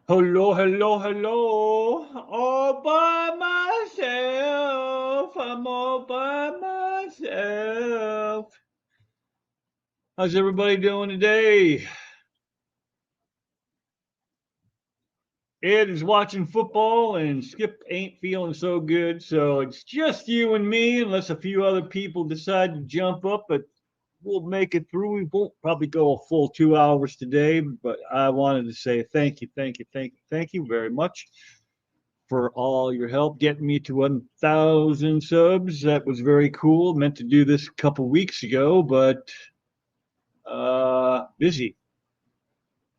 Hello, hello, hello. All by myself. I'm all by myself. How's everybody doing today? Ed is watching football and Skip ain't feeling so good. So it's just you and me, unless a few other people decide to jump up, but we'll make it through. We won't probably go a full 2 hours today, but I wanted to say thank you, thank you, thank you, thank you very much for all your help getting me to 1,000 subs. That was very cool. Meant to do this a couple weeks ago, but busy.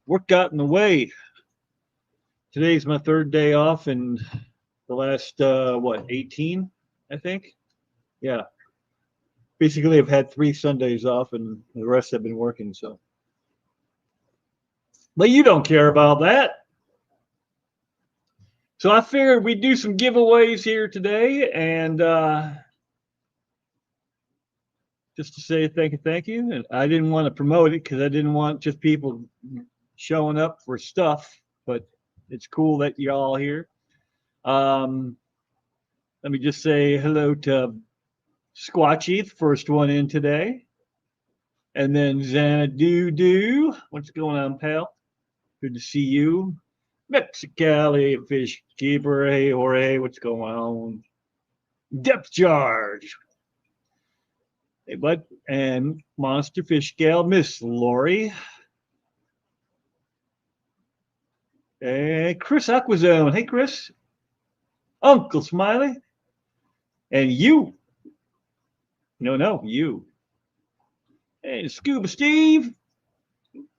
Work got in the way. Today's my third day off in the last, 18, I think? Yeah. Basically, I've had 3 Sundays off and the rest I've been working, so. But you don't care about that. So I figured we'd do some giveaways here today and just to say thank you. And I didn't want to promote it because I didn't want just people showing up for stuff, but it's cool that you're all here. Um, Let me just say hello to Squatchy, the first one in today. And then Xanadu. What's going on, pal? Good to see you. Mexicali, Fish Keeper, hey, Jorge, what's going on? Depth Charge. Hey, bud. And Monster Fish Gal, Miss Lori. And Chris Aquazone. Hey, Chris. Uncle Smiley. And you. No, you. And Scuba Steve.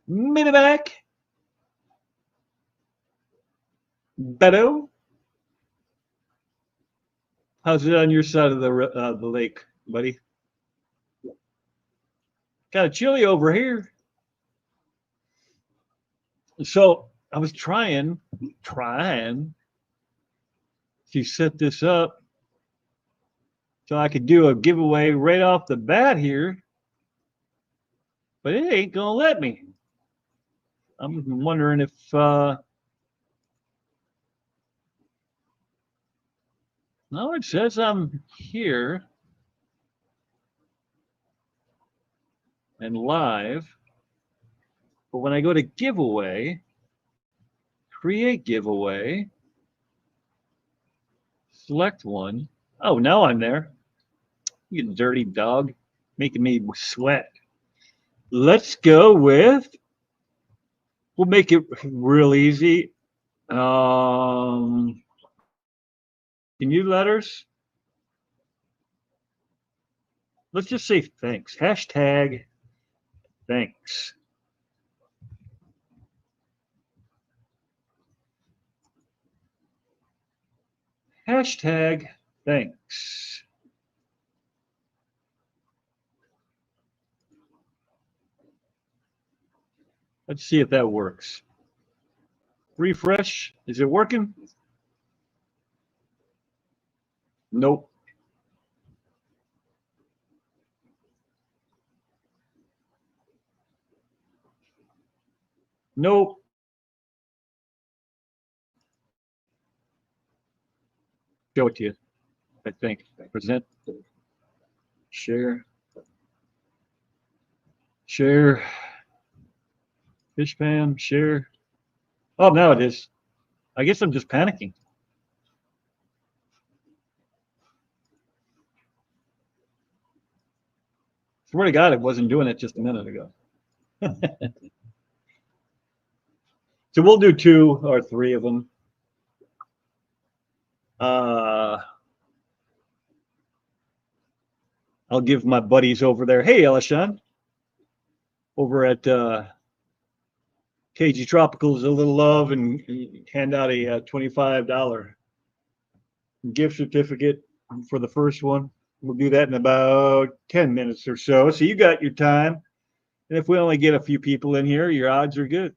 Minivac. Beto. How's it on your side of the lake, buddy? Kind of chilly over here. So I was trying to set this up so I could do a giveaway right off the bat here, but it ain't gonna let me. I'm wondering if no, it says I'm here and live, but when I go to giveaway, create giveaway, select one. Oh, now I'm there. You dirty dog, making me sweat. Let's go with. We'll make it real easy. Can you letters? Let's just say thanks. Hashtag thanks. Hashtag thanks. Let's see if that works. Refresh. Is it working? Nope. Nope. Show it to you. I think. Present. Share. Share. Fish pan. Share. Oh, now it is. I guess I'm just panicking. Swear to God, it wasn't doing it just a minute ago. So we'll do 2 or 3 of them. I'll give my buddies over there. Hey, Elishan, over at KG Tropicals a little love and hand out a $25 gift certificate for the first one. We'll do that in about 10 minutes or so. So you got your time. And if we only get a few people in here, your odds are good.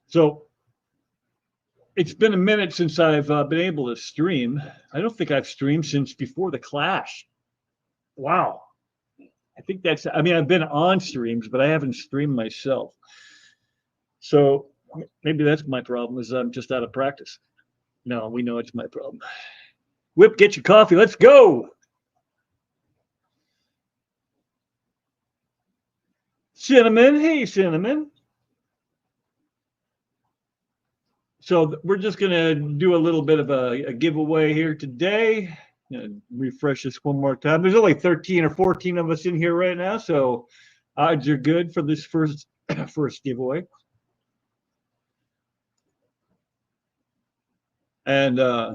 So it's been a minute since I've been able to stream. I don't think I've streamed since before the Clash. Wow. I think that's, I mean, I've been on streams, but I haven't streamed myself. So maybe that's my problem is I'm just out of practice. No, we know it's my problem. Whip, get your coffee. Let's go. Cinnamon. Hey, Cinnamon. So we're just going to do a little bit of a giveaway here today. Refresh this one more time. There's only 13 or 14 of us in here right now, so odds are good for this first giveaway. And I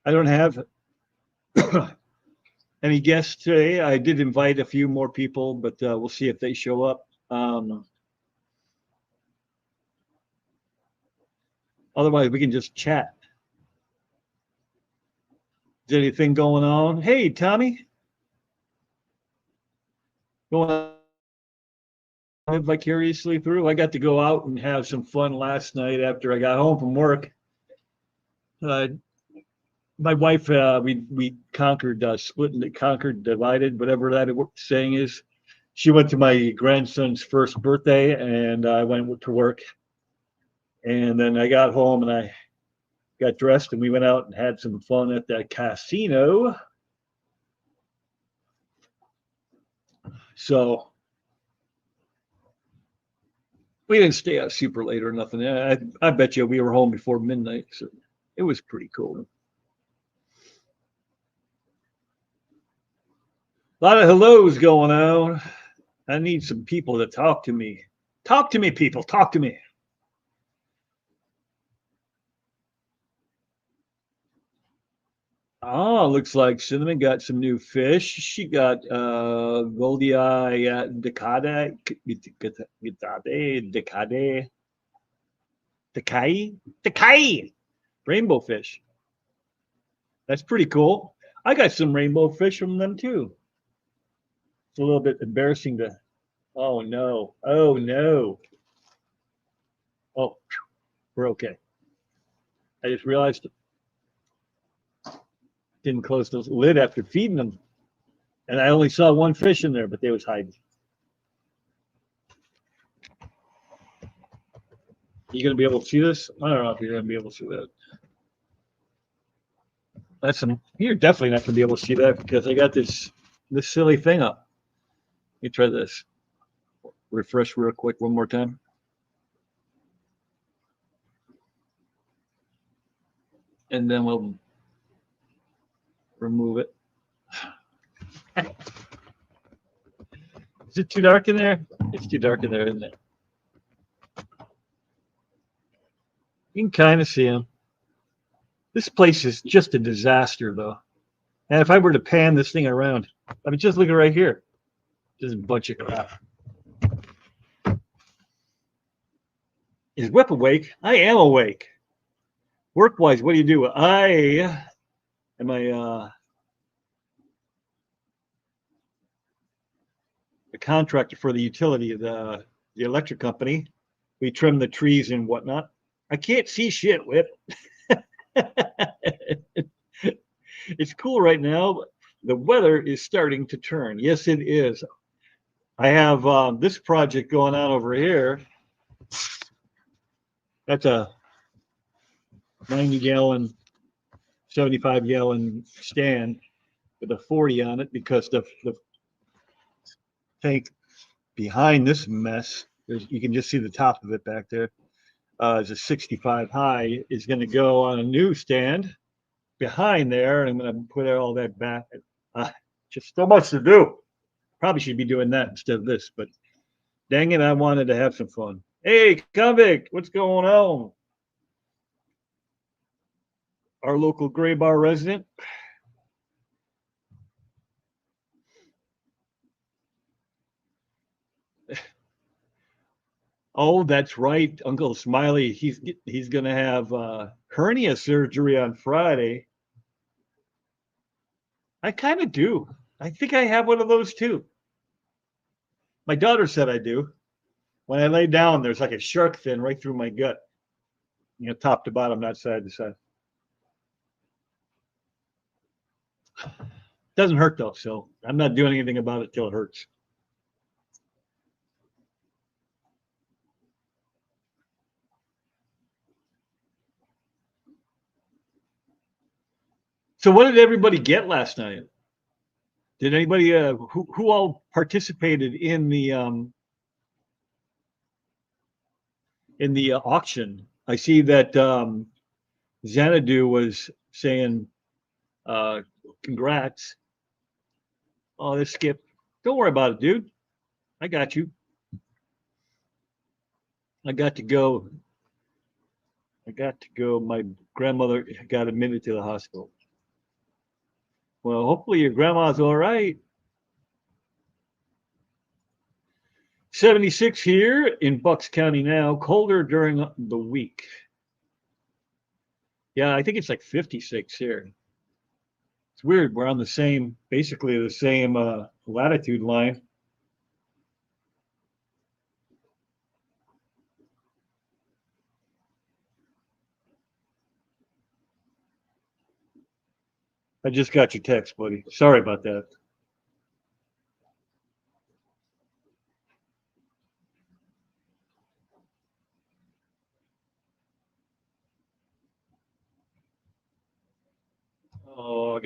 don't have any guests today. I did invite a few more people, but we'll see if they show up. Otherwise, we can just chat. Is anything going on? Hey, Tommy. Going on vicariously through. I got to go out and have some fun last night after I got home from work. My wife, we conquered, conquered, divided, whatever that saying is. She went to my grandson's first birthday, and I went to work. And then I got home and I got dressed, and we went out and had some fun at the casino. So we didn't stay out super late or nothing. I bet you we were home before midnight. So it was pretty cool. A lot of hellos going on. I need some people to talk to me. Talk to me, people. Talk to me. Oh, looks like Cinnamon got some new fish. She got Goldie Eye Decade, Decay, rainbow fish. That's pretty cool. I got some rainbow fish from them too. It's a little bit embarrassing to. Oh no! Oh no! Oh, we're okay. I just realized didn't close the lid after feeding them, and I only saw one fish in there, but they was hiding. You gonna be able to see this? I don't know if you're gonna be able to see that. That's some. You're definitely not gonna be able to see that because I got this silly thing up. Let me try this. Refresh real quick one more time. And then we'll remove it. Is it too dark in there? It's too dark in there, isn't it? You can kind of see them. This place is just a disaster, though. And if I were to pan this thing around, I mean, just look at right here. Just a bunch of crap. Is Whip awake? I am awake. Work-wise, what do you do? I am a contractor for the utility, the electric company. We trim the trees and whatnot. I can't see shit, Whip. It's cool right now. The weather is starting to turn. Yes, it is. I have this project going on over here. That's a 90-gallon, 75-gallon stand with a 40 on it because the tank behind this mess, you can just see the top of it back there, is a 65 high, is going to go on a new stand behind there, and I'm going to put all that back. Just so much to do. Probably should be doing that instead of this, but dang it, I wanted to have some fun. Hey, Convict, what's going on? Our local Gray Bar resident. Oh, that's right, Uncle Smiley. He's going to have hernia surgery on Friday. I kind of do. I think I have one of those too. My daughter said I do. When I lay down, there's like a shark fin right through my gut. You know, top to bottom, not side to side. Doesn't hurt though, so I'm not doing anything about it till it hurts. So what did everybody get last night? Did anybody who all participated in the auction? I see that Xanadu was saying congrats. Oh, this Skip. Don't worry about it, dude. I got you. I got to go. I got to go. My grandmother got admitted to the hospital. Well, hopefully your grandma's all right. 76 here in Bucks County now. Colder during the week. Yeah, I think it's like 56 here. It's weird. We're on the same, basically the same latitude line. I just got your text, buddy. Sorry about that. Oh, I'm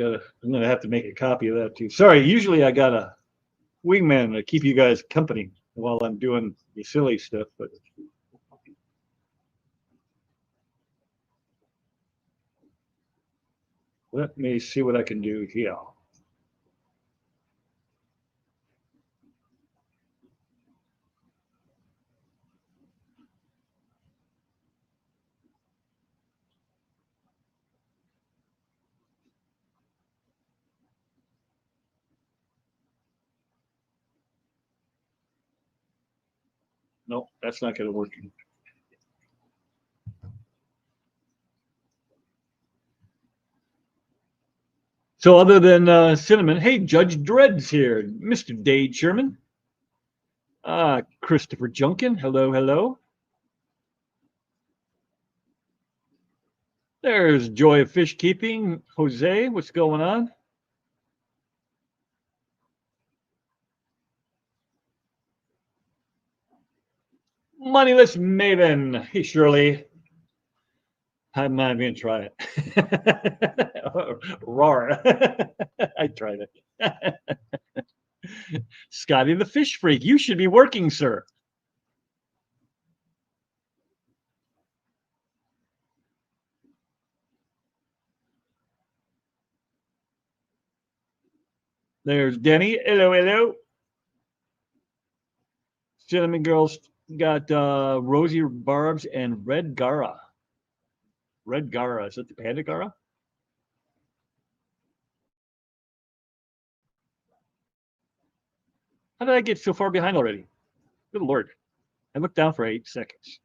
gonna have to make a copy of that too. Sorry, usually I got a wingman to keep you guys company while I'm doing the silly stuff, but let me see what I can do here. No, that's not gonna work. So other than Cinnamon, hey, Judge Dredd's here. Mr. Dade Sherman. Christopher Junkin. Hello, hello. There's Joy of Fish Keeping. Jose, what's going on? Moneyless Maven. Hey, Shirley. I'm not even try it. Roar. I tried it. Scotty the Fish Freak. You should be working, sir. There's Denny. Hello, hello. Cinnamon Girls got Rosie Barbs and Red Gara. Red Gara. Is that the Panda Gara? How did I get so far behind already? Good Lord. I looked down for 8 seconds.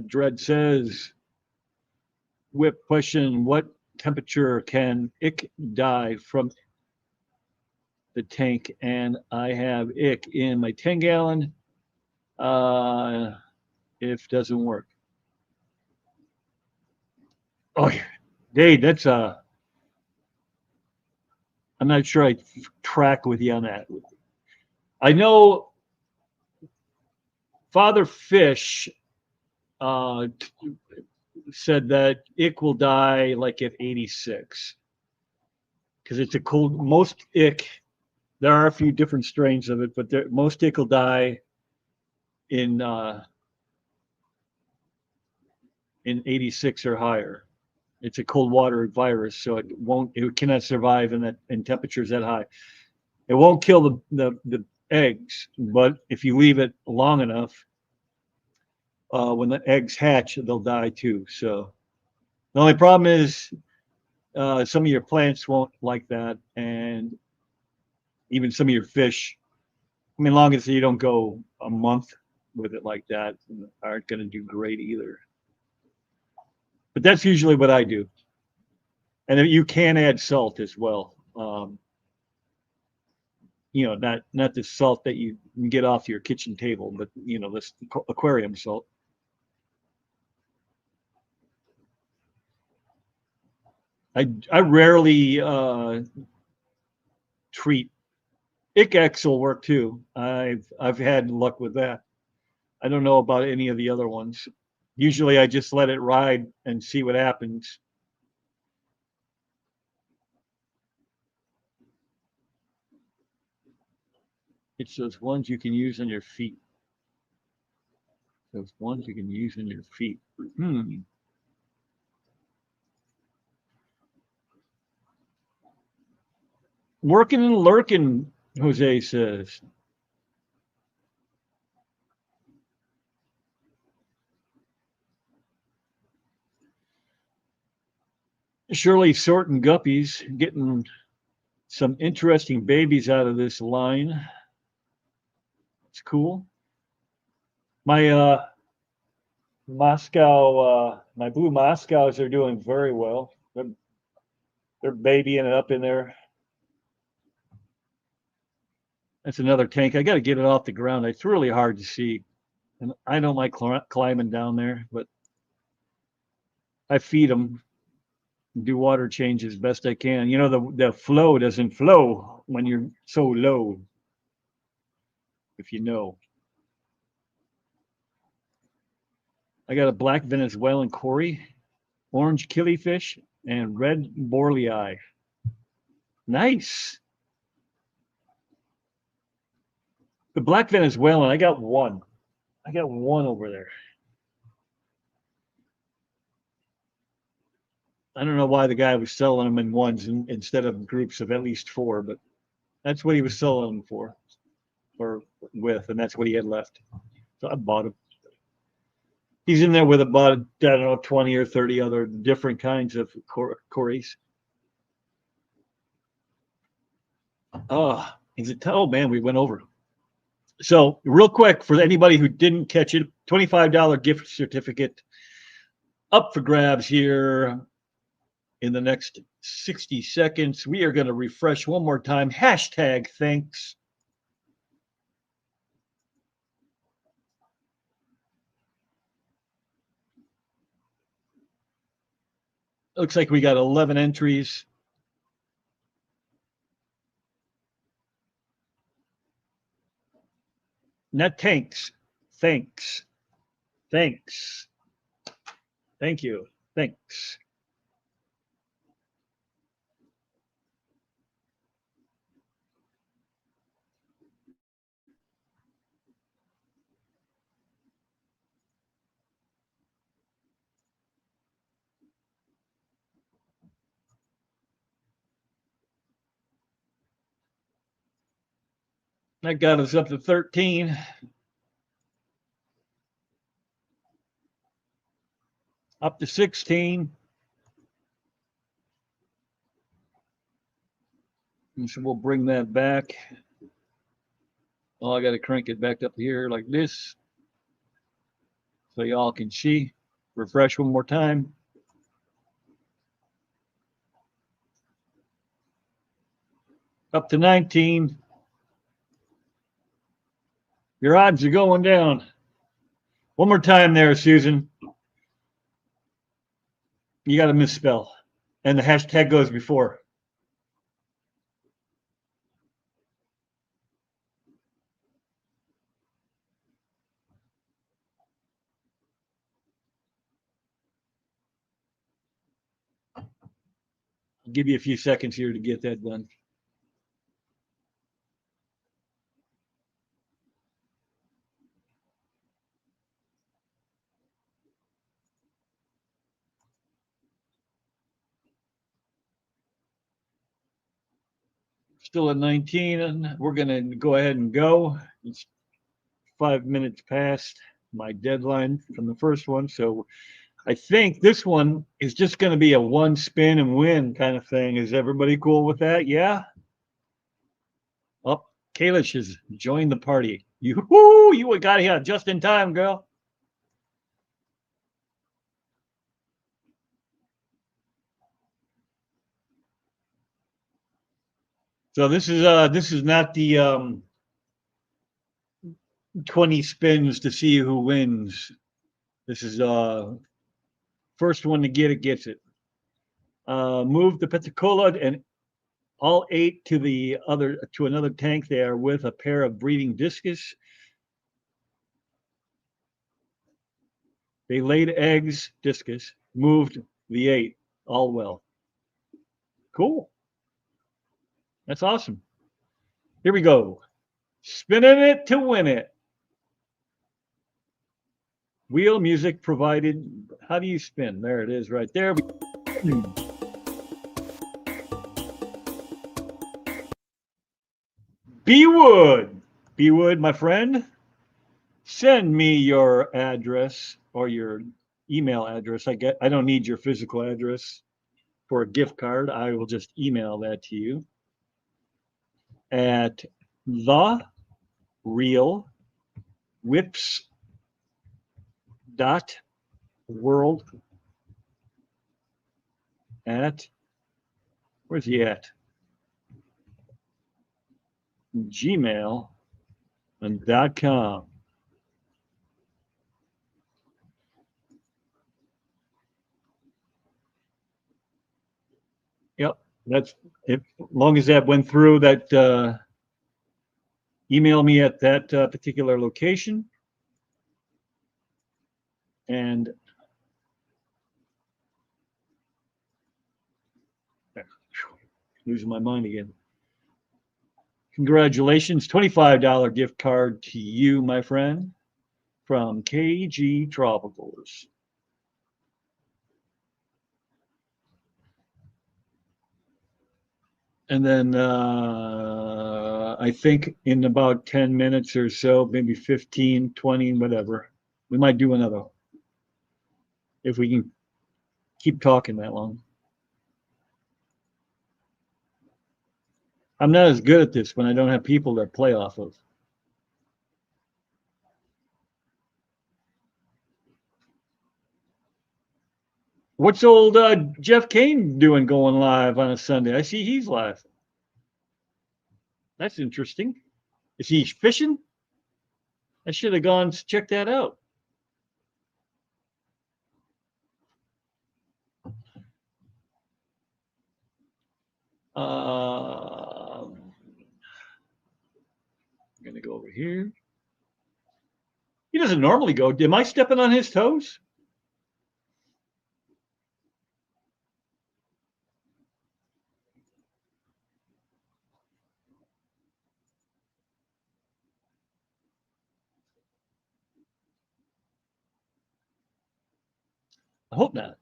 Dread says, Whip question, what temperature can ick die from the tank? And I have ick in my 10 gallon. If doesn't work. Oh, Dave, that's I'm not sure I track with you on that. I know Father Fish said that ick will die like at 86 because it's a cold. Most ick, there are a few different strains of it, but most ick will die in 86 or higher. It's a cold water virus, so it cannot survive in temperatures that high. It won't kill the eggs, but if you leave it long enough, when the eggs hatch, they'll die too. So the only problem is some of your plants won't like that, and even some of your fish. I mean, long as you don't go a month with it like that, aren't going to do great either. But that's usually what I do. And you can add salt as well. Not the salt that you can get off your kitchen table, but this aquarium salt. I rarely treat. ICX will work too. I've had luck with that. I don't know about any of the other ones. Usually I just let it ride and see what happens. It's those ones you can use on your feet. Those ones you can use on your feet. Working and lurking, Jose says. Shirley sorting guppies, getting some interesting babies out of this line. It's cool. My my blue Moscows are doing very well. They're babying it up in there. That's another tank. I got to get it off the ground. It's really hard to see, and I don't like climbing down there, but I feed them, do water changes best I can. You know, the flow doesn't flow when you're so low, if you know. I got a black Venezuelan Cory, orange killifish, and red Borlei. Nice. The black Venezuelan, I got one. I got one over there. I don't know why the guy was selling them in ones instead of groups of at least four, but that's what he was selling them for, or with, and that's what he had left. So I bought him. He's in there with about, I don't know, 20 or 30 other different kinds of Corys. Oh, oh man, we went over. So real quick, for anybody who didn't catch it, $25 gift certificate up for grabs here in the next 60 seconds. We are going to refresh one more time. Hashtag thanks. Looks like we got 11 entries. Not tanks. Thanks. Thanks. Thank you. Thanks. That got us up to 13. Up to 16. And so we'll bring that back. Oh, I got to crank it back up here like this so y'all can see. Refresh one more time. Up to 19. Your odds are going down. One more time there, Susan. You got to misspell. And the hashtag goes before. I'll give you a few seconds here to get that done. Still at 19, and we're going to go ahead and go. It's 5 minutes past my deadline from the first one. So I think this one is just going to be a one spin and win kind of thing. Is everybody cool with that? Yeah? Oh, Kalish has joined the party. You got here just in time, girl. So this is not the 20 spins to see who wins. This is first one to get it gets it. Move the Pensacola and all 8 to another tank there with a pair of breeding discus. They laid eggs, discus, moved the 8, all well. Cool. That's awesome. Here we go. Spinning it to win it. Wheel music provided. How do you spin? There it is right there. B Wood. B Wood, my friend. Send me your address or your email address. I don't need your physical address for a gift card. I will just email that to you at the real whips dot world at where's he at? Gmail.com. Yep, that's as long as that went through. That email me at that particular location, and losing my mind again. Congratulations, $25 gift card to you, my friend, from KG Tropicals. And then I think in about 10 minutes or so, maybe 15, 20, whatever, we might do another if we can keep talking that long. I'm not as good at this when I don't have people to play off of. What's old Jeff Kane doing going live on a Sunday? I see he's live. That's interesting. Is he fishing? I should have gone to check that out. I'm going to go over here. He doesn't normally go. Am I stepping on his toes? I hope not.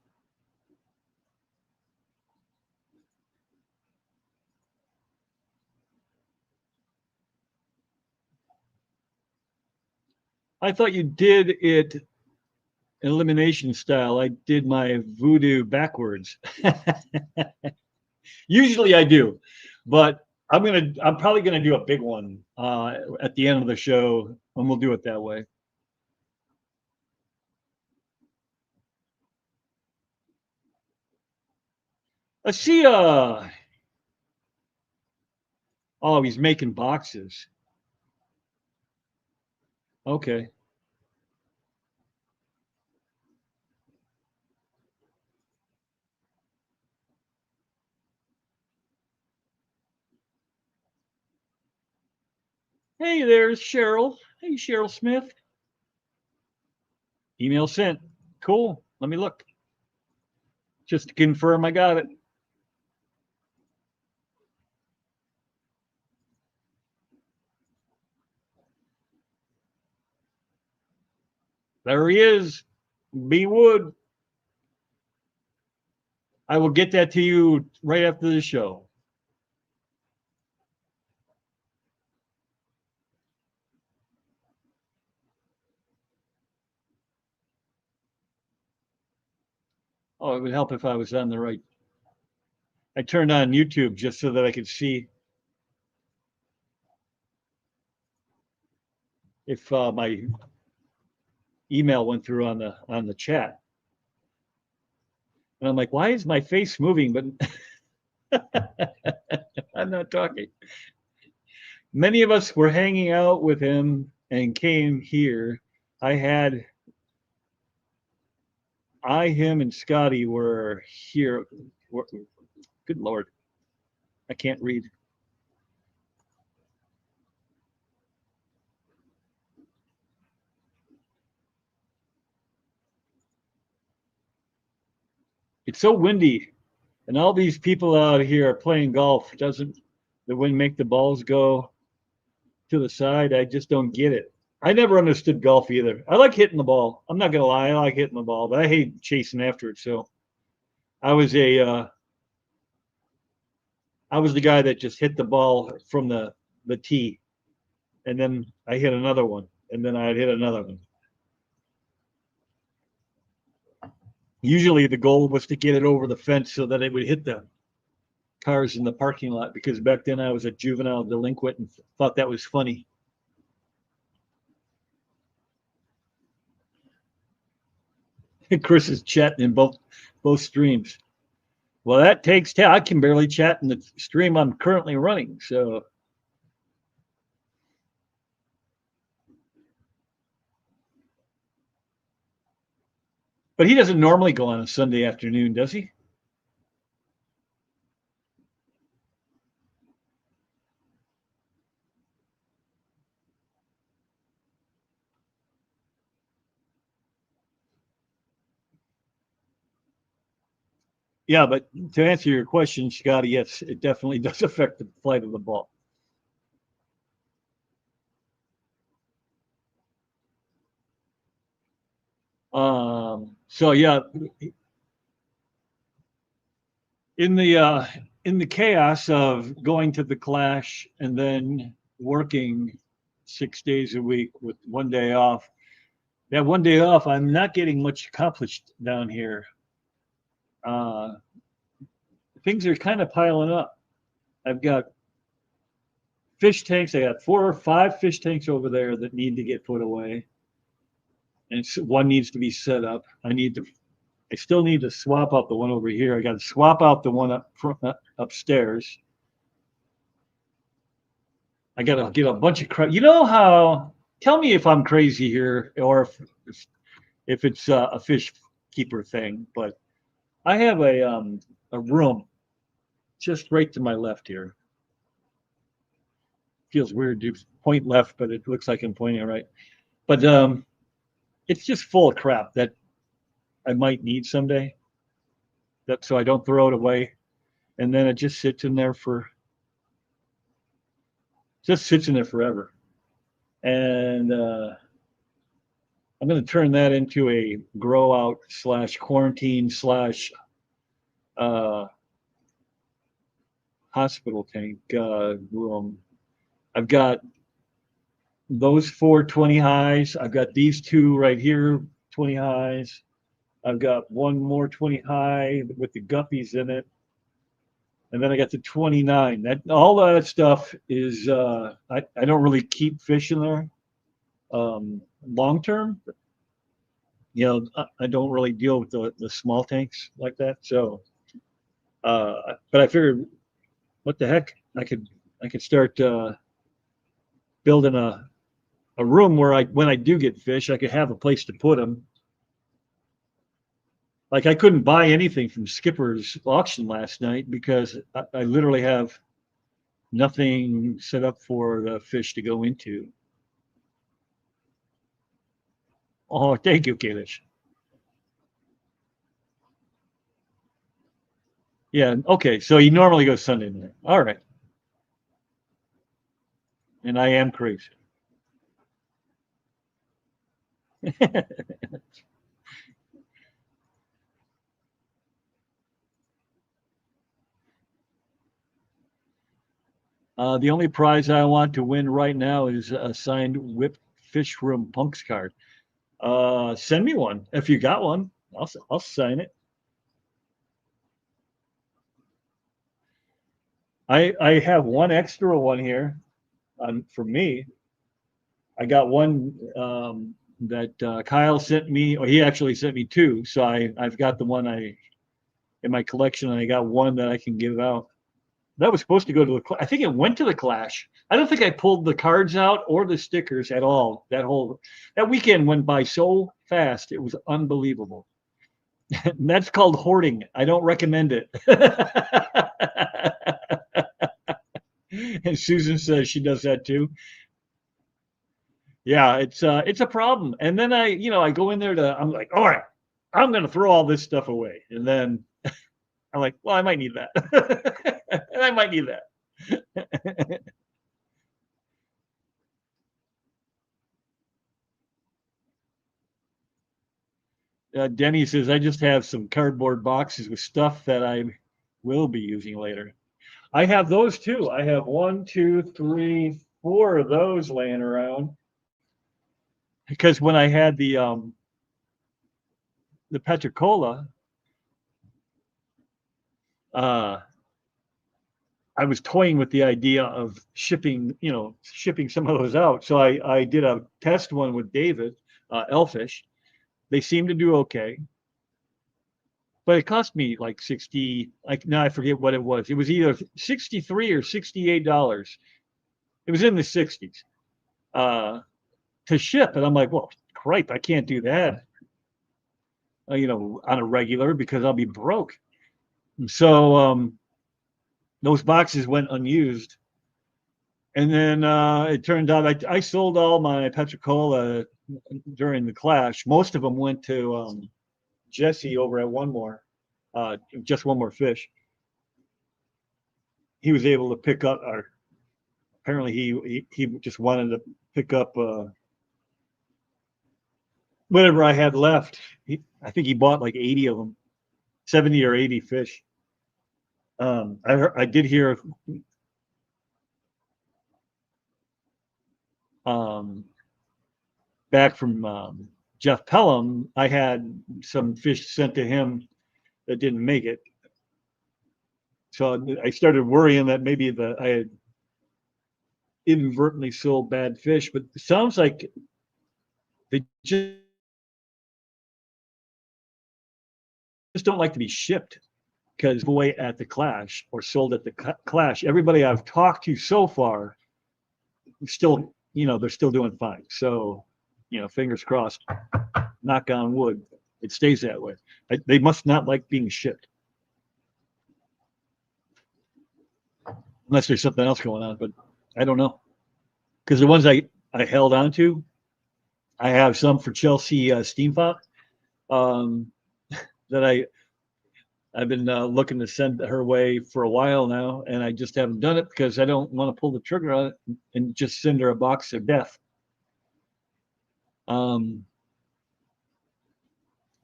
I thought you did it elimination style. I did my voodoo backwards. Usually I do, but I'm probably gonna do a big one at the end of the show, and we'll do it that way. Let's see. Oh, he's making boxes. Okay. Hey, there's Cheryl. Hey, Cheryl Smith. Email sent. Cool. Let me look. Just to confirm I got it. There he is. B Wood. I will get that to you right after the show. Oh, it would help if I was on the right. I turned on YouTube just so that I could see if my email went through on the chat. And I'm like, why is my face moving? But I'm not talking. Many of us were hanging out with him and came here. Him, and Scotty were here Good Lord. I can't read. It's so windy, and all these people out here are playing golf. Doesn't the wind make the balls go to the side? I just don't get it. I never understood golf either. I like hitting the ball. I'm not gonna lie, I like hitting the ball, but I hate chasing after it. So I was I was the guy that just hit the ball from the tee, and then I hit another one, and then I'd hit another one. Usually the goal was to get it over the fence so that it would hit the cars in the parking lot, because back then I was a juvenile delinquent and thought that was funny. Chris is chatting in both streams. Well, that takes I can barely chat in the stream I'm currently running. So but he doesn't normally go on a Sunday afternoon, does he? Yeah, but to answer your question, Scotty, yes, it definitely does affect the flight of the ball. So yeah, in the chaos of going to the Clash and then working 6 days a week with one day off, that one day off, I'm not getting much accomplished down here. Things are kind of piling up. I've got fish tanks. I got 4 or 5 fish tanks over there that need to get put away, and one needs to be set up. I still need to swap out the one over here. I got to swap out the one upstairs. I got to get a bunch of crap. You know how? Tell me if I'm crazy here, or if it's a fish keeper thing. But I have a room just right to my left here. Feels weird to point left, but it looks like I'm pointing right. But it's just full of crap that I might need someday. That so I don't throw it away, and then it just sits in there forever. And I'm going to turn that into a grow out / quarantine / hospital tank room. I've got those 4 20 highs. I've got these 2 right here, 20 highs. I've got one more 20 high with the guppies in it. And then I got the 29. That all that stuff is I don't really keep fish in there long term. You know, I don't really deal with the small tanks like that. So but I figured, what the heck? I could start building a room where when I do get fish, I could have a place to put them. Like I couldn't buy anything from Skipper's auction last night because I literally have nothing set up for the fish to go into. Oh, thank you, Kalish. Yeah, okay. So you normally go Sunday night. All right. And I am crazy. The only prize I want to win right now is a signed Whip Fish Room Punks card. Send me one if you got one. I'll sign it. I have one extra one here, for me. I got one that Kyle sent me, or he actually sent me 2. So I've got the one in my collection, and I got one that I can give out. That was supposed to go to I think it went to the Clash. I don't think I pulled the cards out or the stickers at all. That weekend went by so fast, it was unbelievable. That's called hoarding. I don't recommend it. And Susan says she does that too. Yeah, it's a problem. And then I go in there I'm like, all right, I'm gonna throw all this stuff away. And then I'm like, well, I might need that. I might need that. Denny says, I just have some cardboard boxes with stuff that I will be using later. I have those too. I have one, two, three, four of those laying around. Because when I had the Petricola, uh, I was toying with the idea of shipping some of those out. So I did a test one with David, Elfish. They seemed to do okay, but it cost me like 60, like now I forget what it was. It was either 63 or $68. It was in the 60s to ship. And I'm like, well, cripe, I can't do that, on a regular because I'll be broke. And so those boxes went unused. And then it turned out I sold all my Petricola during the clash. Most of them went to Jesse over at One More, just One More Fish. He was able to pick up our. Apparently, he just wanted to pick up whatever I had left. I think he bought like 80 of them, 70 or 80 fish. I did hear um, back from Jeff Pelham. I had some fish sent to him that didn't make it. So I started worrying that maybe I had inadvertently sold bad fish, but it sounds like they just don't like to be shipped because away at the clash or sold at the clash. Everybody I've talked to so far still, they're still doing fine. So, fingers crossed, knock on wood, it stays that way. They must not like being shipped. Unless there's something else going on, but I don't know. Because the ones I held on to, I have some for Chelsea Steamfop that I've been looking to send her way for a while now, and I just haven't done it because I don't want to pull the trigger on it and just send her a box of death.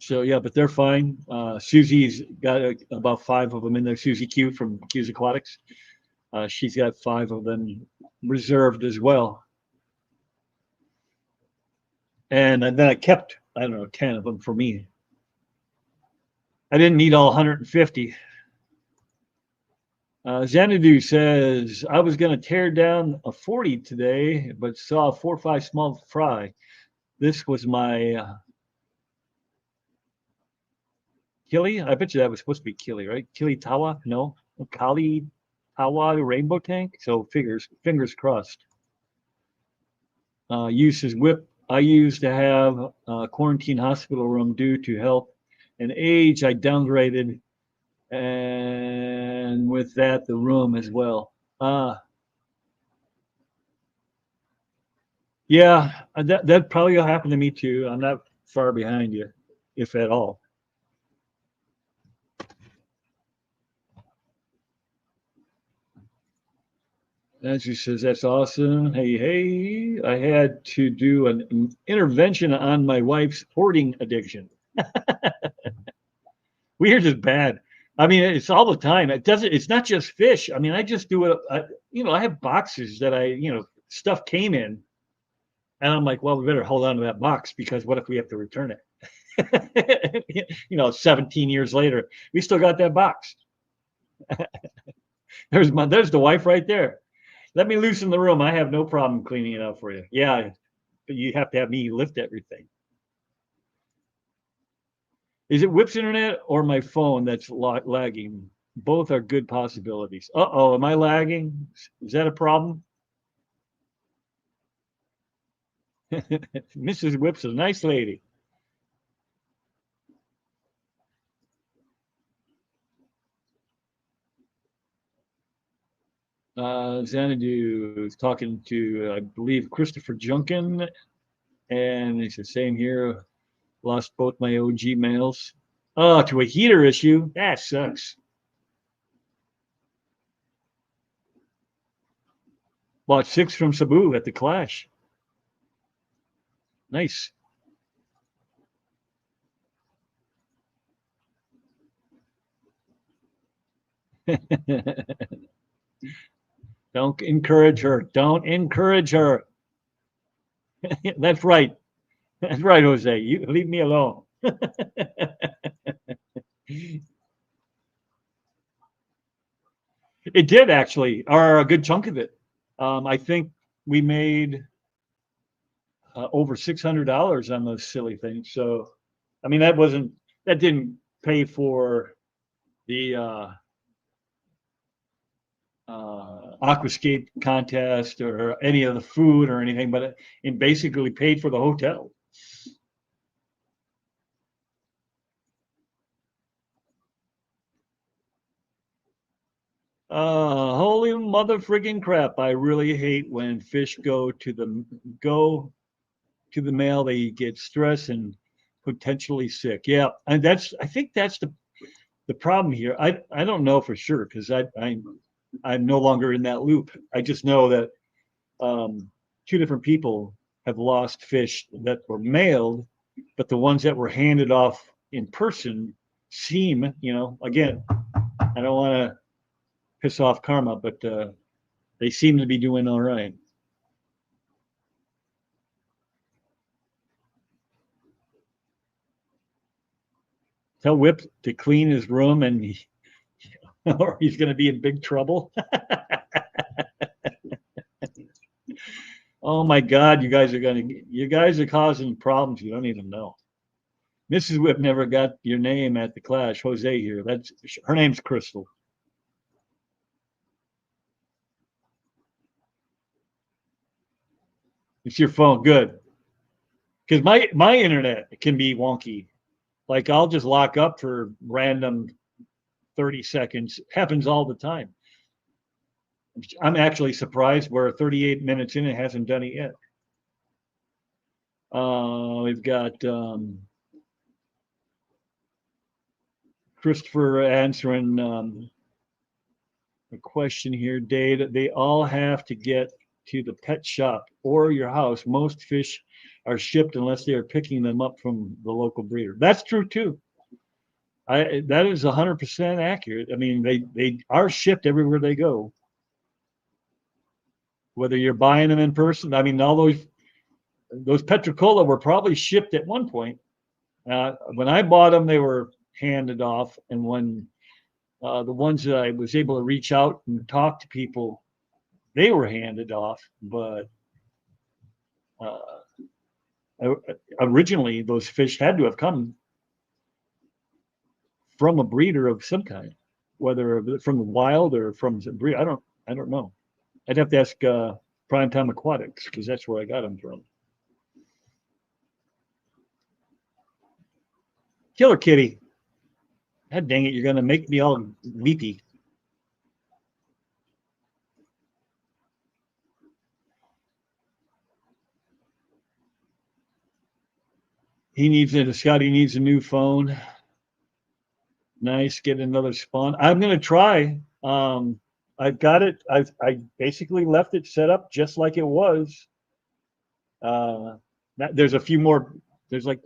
So yeah, but they're fine. Susie's got about 5 of them in there. Susie Q from Q's Aquatics. She's got 5 of them reserved as well. And then I kept, I don't know, 10 of them for me. I didn't need all 150. Xanadu says, I was going to tear down a 40 today, but saw a 4 or 5 small fry. This was my Kili. I bet you that was supposed to be Kili, right? Kili Tawa? No. Kali Tawa rainbow tank. So fingers crossed. Uses whip. I used to have a quarantine hospital room due to health and age. I downgraded, and with that, the room as well. Yeah, that probably will happen to me too. I'm not far behind you, if at all. Nancy says, that's awesome. Hey, I had to do an intervention on my wife's hoarding addiction. Weird is bad. I mean, it's all the time. It's not just fish. I mean, I just do it. I have boxes that stuff came in, and I'm like, well, we better hold on to that box because what if we have to return it? 17 years later, we still got that box. There's the wife right there. Let me loosen the room. I have no problem cleaning it up for you. Yeah, but you have to have me lift everything. Is it Whip's internet or my phone that's lagging? Both are good possibilities. Uh-oh, am I lagging? Is that a problem? Mrs. Whip's a nice lady. Xanadu is talking to, I believe, Christopher Junkin, and he says, same here. Lost both my OG mails. Oh, to a heater issue? That sucks. Bought 6 from Sabu at the Clash. Nice. Don't encourage her. Don't encourage her. That's right. That's right, Jose. You leave me alone. It did actually, or a good chunk of it. I think we made over $600 on those silly things. So, I mean, that didn't pay for the aquascape contest or any of the food or anything, but it basically paid for the hotel. Holy mother friggin' crap! I really hate when fish go to the mail. They get stressed and potentially sick. Yeah, and I think that's the problem here. I don't know for sure because I'm no longer in that loop. I just know that two different people have lost fish that were mailed, but the ones that were handed off in person seem, again, I don't want to piss off karma, but they seem to be doing all right. Tell Whip to clean his room or he's going to be in big trouble. Oh my God, you guys are causing problems you don't even know. Mrs. Whip never got your name at the Clash. Jose here. Her name's Crystal. It's your phone. Good. Because my internet can be wonky. Like I'll just lock up for random 30 seconds. Happens all the time. I'm actually surprised we're 38 minutes in and hasn't done it yet. We've got Christopher answering a question here, Dave. They all have to get to the pet shop or your house. Most fish are shipped unless they are picking them up from the local breeder. That's true too. That is 100% accurate. I mean, they are shipped everywhere they go. Whether you're buying them in person, I mean, all those Petricola were probably shipped at one point. When I bought them, they were handed off, and when the ones that I was able to reach out and talk to people, they were handed off. But originally, those fish had to have come from a breeder of some kind, whether from the wild or from the breed. I don't know. I'd have to ask Primetime Aquatics because that's where I got them from. Killer Kitty. God dang it, you're going to make me all weepy. Scotty needs a new phone. Nice, get another spawn. I'm going to try. I've got it. I basically left it set up just like it was. There's a few more. There's like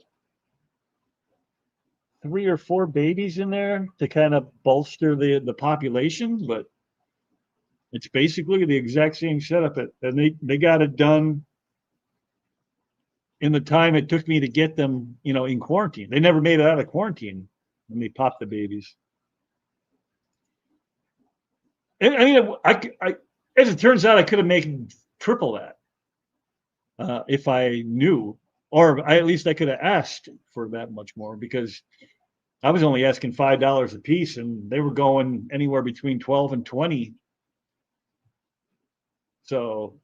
3 or 4 babies in there to kind of bolster the population, but it's basically the exact same setup. And they got it done in the time it took me to get them, in quarantine. They never made it out of quarantine when they popped the babies. And, I mean, I as it turns out, I could have made triple that if I knew, or at least I could have asked for that much more because I was only asking $5 a piece, and they were going anywhere between 12 and 20. So,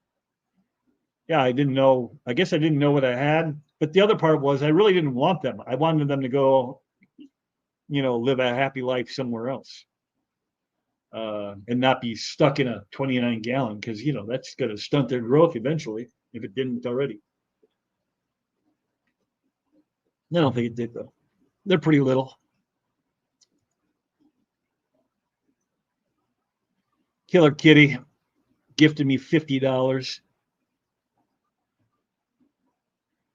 yeah, I didn't know. I guess I didn't know what I had. But the other part was I really didn't want them. I wanted them to go, live a happy life somewhere else. and not be stuck in a 29 gallon because that's going to stunt their growth eventually if it didn't already. I don't think it did though. They're pretty little. Killer Kitty gifted me $50.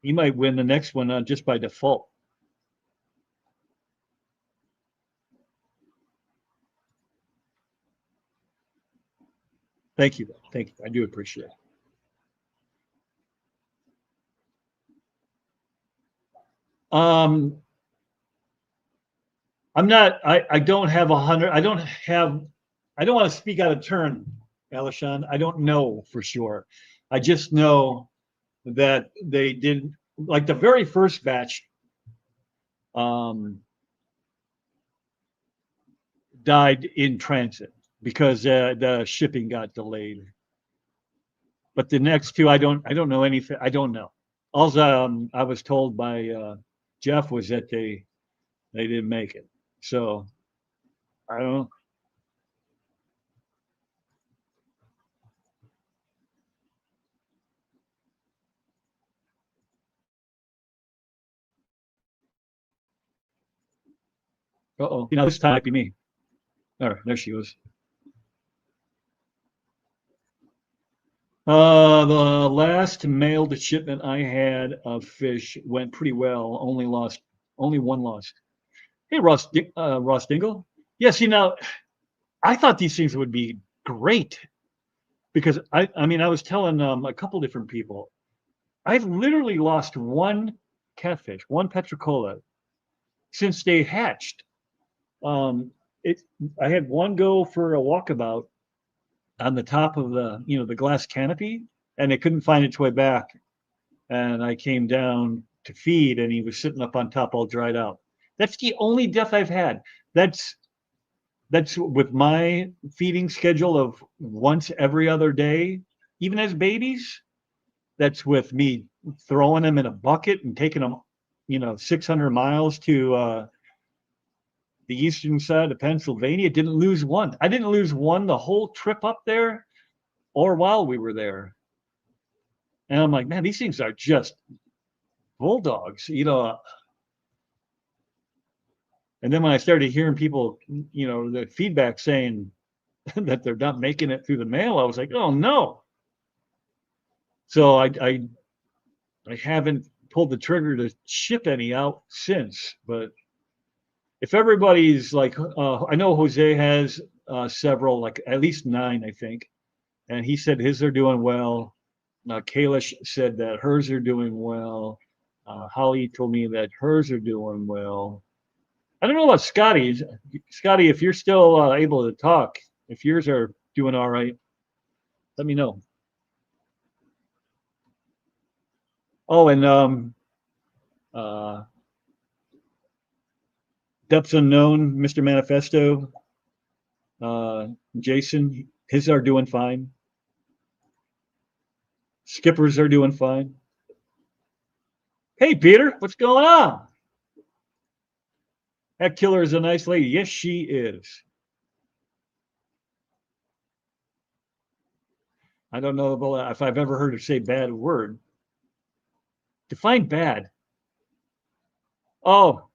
You might win the next one just by default. Thank you. Thank you. I do appreciate it. I'm not, I don't have 100. I don't want to speak out of turn, Alishan. I don't know for sure. I just know that they did, like the very first batch died in transit because the shipping got delayed. But the next two, I don't know anything. I don't know. Also, I was told by Jeff was that they didn't make it. So I don't know. Uh-oh. This time might be me. There she was. The last mailed shipment I had of fish went pretty well. Only one lost. Hey, Ross Dingle. Yes, I thought these things would be great because I mean, I was telling a couple different people, I've literally lost one catfish, one petricola, since they hatched. It I had one go for a walkabout on the top of the glass canopy, and it couldn't find its way back. And I came down to feed, and he was sitting up on top, all dried out. That's the only death I've had. That's with my feeding schedule of once every other day, even as babies. That's with me throwing them in a bucket and taking them, 600 miles to the eastern side of Pennsylvania. Didn't lose one. I didn't lose one the whole trip up there or while we were there. And I'm like, man, these things are just bulldogs, And then when I started hearing people, the feedback saying that they're not making it through the mail, I was like, oh no. So I haven't pulled the trigger to ship any out since. But if everybody's like, I know Jose has several, like at least 9, I think, and he said his are doing well. Kalish said that hers are doing well. Holly told me that hers are doing well. I don't know about Scotty. Scotty, if you're still able to talk, if yours are doing all right, let me know. Oh, and Depths Unknown, Mr. Manifesto, Jason, his are doing fine. Skippers are doing fine. Hey, Peter, what's going on? That killer is a nice lady. Yes, she is. I don't know if I've ever heard her say bad word. Define bad. Oh.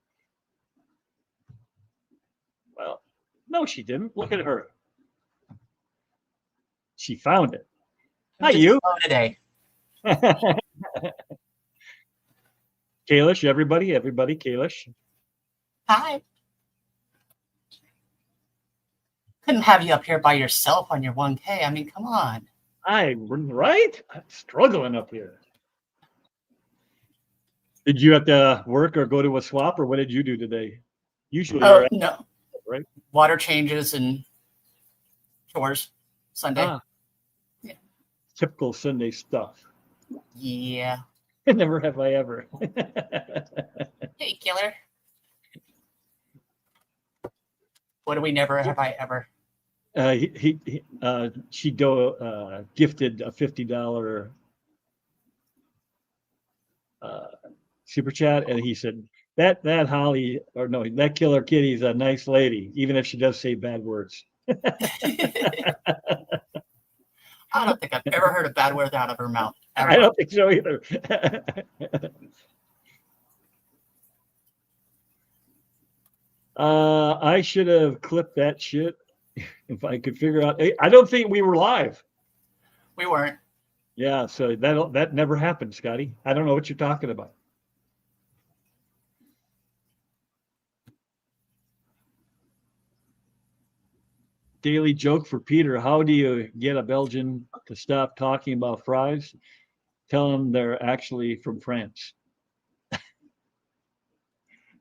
Well, no, she didn't. Look at her. She found it. Hi, you. Today. Kalish, everybody, Kalish. Hi. Couldn't have you up here by yourself on your 1K. I mean, come on. Right? I'm struggling up here. Did you have to work or go to a swap, or what did you do today? Usually, no. Right? Water changes and chores Sunday. Yeah. Typical Sunday stuff. Yeah. Never have I ever. Hey, killer. What do we never have I ever? She gifted a $50 super chat, and he said that Holly, or no, that Killer Kitty's a nice lady, even if she does say bad words. I don't think I've ever heard a bad word out of her mouth. Ever. I don't think so either. I should have clipped that shit if I could figure out. I don't think we were live. We weren't. Yeah, so that never happened, Scotty. I don't know what you're talking about. Daily joke for Peter. How do you get a Belgian to stop talking about fries? Tell them they're actually from France. Hey,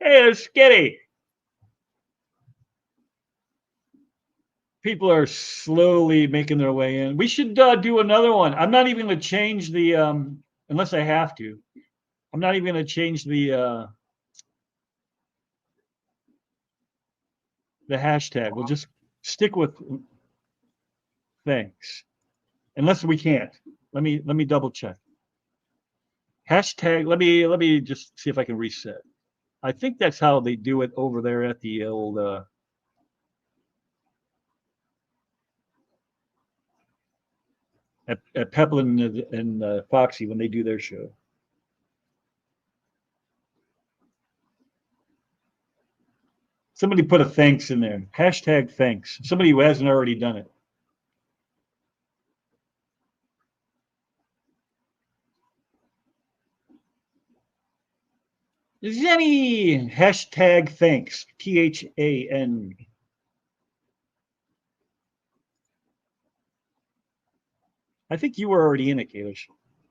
there's Skitty. People are slowly making their way in. We should do another one. I'm not even going to change the, unless I have to. I'm not even going to change the hashtag. We'll just stick with thanks, unless we can't. Let me double check. Hashtag. Let me just see if I can reset. I think that's how they do it over there at the old. At Peplin and Foxy when they do their show. Somebody put a thanks in there. Hashtag thanks. Somebody who hasn't already done it. Zenny. Hashtag thanks. THAN. I think you were already in it, Kalish.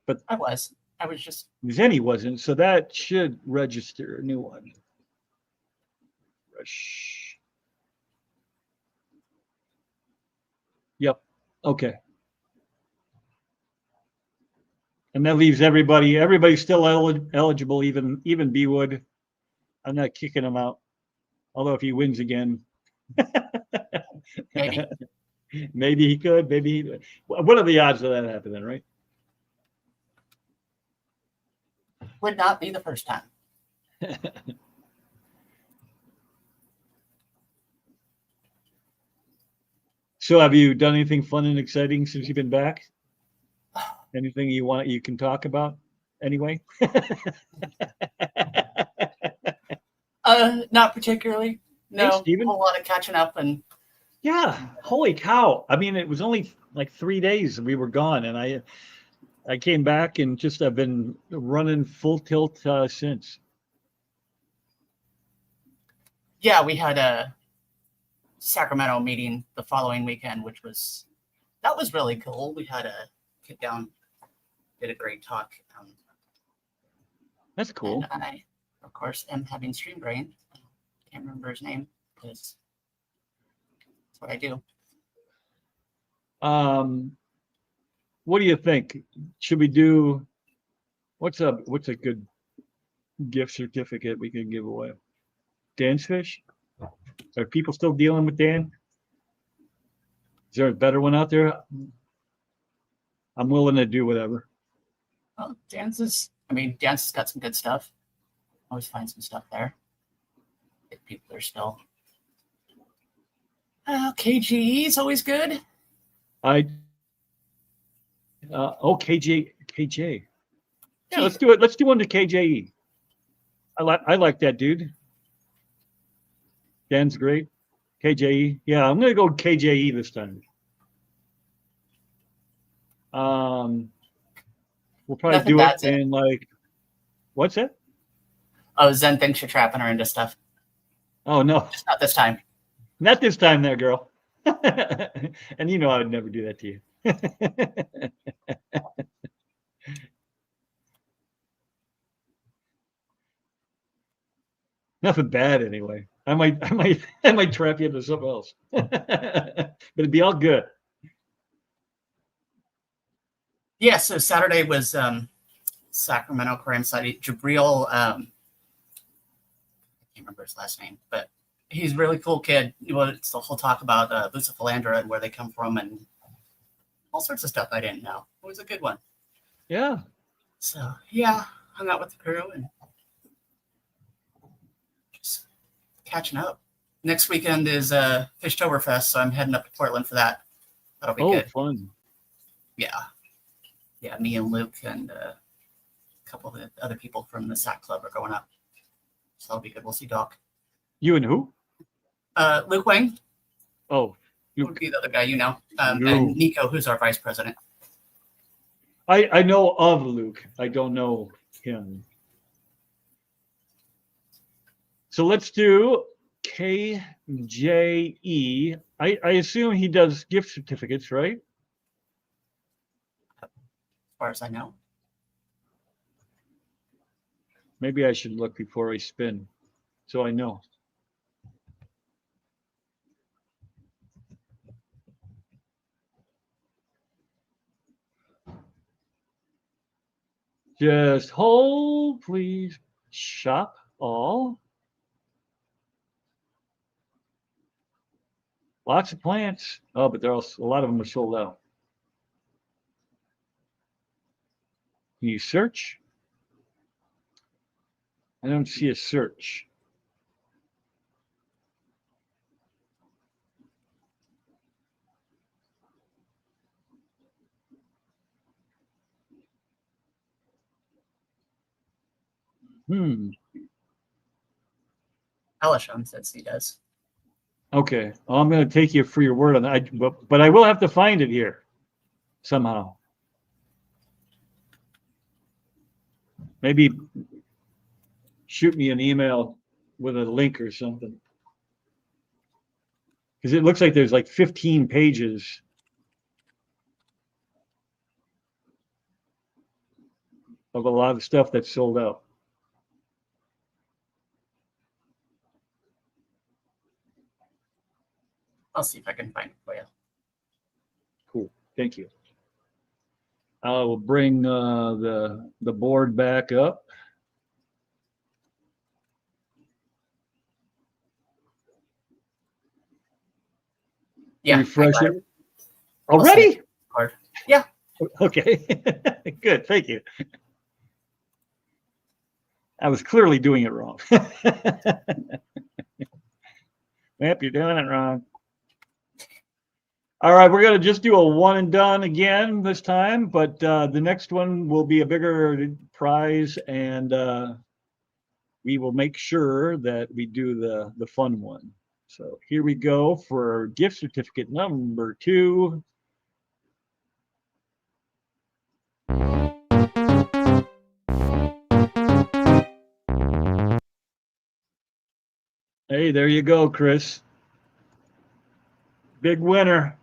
But I was just. Zenny wasn't, so that should register a new one. Rush. Yep. Okay. And that leaves everybody. Everybody's still eligible, even B Wood. I'm not kicking him out. Although if he wins again, Maybe. maybe he could. Maybe he. What are the odds of that happening, right? Would not be the first time. So have you done anything fun and exciting since you've been back? Anything you can talk about anyway? Not particularly. No, Thanks, Steven. a whole lot of catching up and. Yeah, holy cow. I mean, it was only like 3 days we were gone, and I came back and just I've been running full tilt since. Yeah, we had a Sacramento meeting the following weekend, that was really cool. We had a kick down, did a great talk. That's cool. And I, of course, am having stream brain. Can't remember his name because that's what I do. What do you think? Should we do? What's a good gift certificate we can give away? Dan's Fish? Are people still dealing with Dan? Is there a better one out there? I'm willing to do whatever. Well, Dan's has got some good stuff. Always find some stuff there. If people are still. KGE is always good. KJ. Yeah, let's do it. Let's do one to KJE. I like that dude. Dan's great. KJE. Yeah, I'm gonna go KJE this time. We'll probably Nothing do bad, it Zen. in like, what's that? Oh, Zen thinks you're trapping her into stuff. Oh no, Just not this time. not this time, there, girl. And you know I would never do that to you. Nothing bad anyway. I might trap you into something else, but it'd be all good. Yeah, so Saturday was Sacramento Crime Society. Jabril, I can't remember his last name, but he's a really cool kid. It's the whole talk about Lucifalandra and where they come from and all sorts of stuff I didn't know. It was a good one. Yeah. So, yeah, hung out with the crew and just catching up. Next weekend is Fishtoberfest, so I'm heading up to Portland for that. That'll be Oh, good. fun. Yeah. Yeah, me and Luke and a couple of the other people from the SAC Club are going up. So that'll be good. We'll see Doc. You and who? Luke Wang Oh, would be the other guy, you know. Luke. And Nico, who's our vice president. I know of Luke. I don't know him. So let's do KJE. I assume he does gift certificates, right? As far as I know. Maybe I should look before I spin, so I know. Just hold, please. Shop all. Lots of plants. Oh, but there are also, a lot of them are sold out. Can you search? I don't see a search. Elisham says he does. Okay. Well, I'm going to take you for your word on that. But I will have to find it here somehow. Maybe shoot me an email with a link or something. Because it looks like there's like 15 pages. Of a lot of stuff that's sold out. I'll see if I can find it for you. Cool. Thank you. I will bring the board back up. Yeah. Refresh it. Already? Card. Yeah. Okay. Good. Thank you. I was clearly doing it wrong. Yep, you're doing it wrong. All right, we're going to just do a one and done again this time, but the next one will be a bigger prize, and we will make sure that we do the fun one. So here we go for gift certificate number 2. Hey, there you go, Chris. Big winner.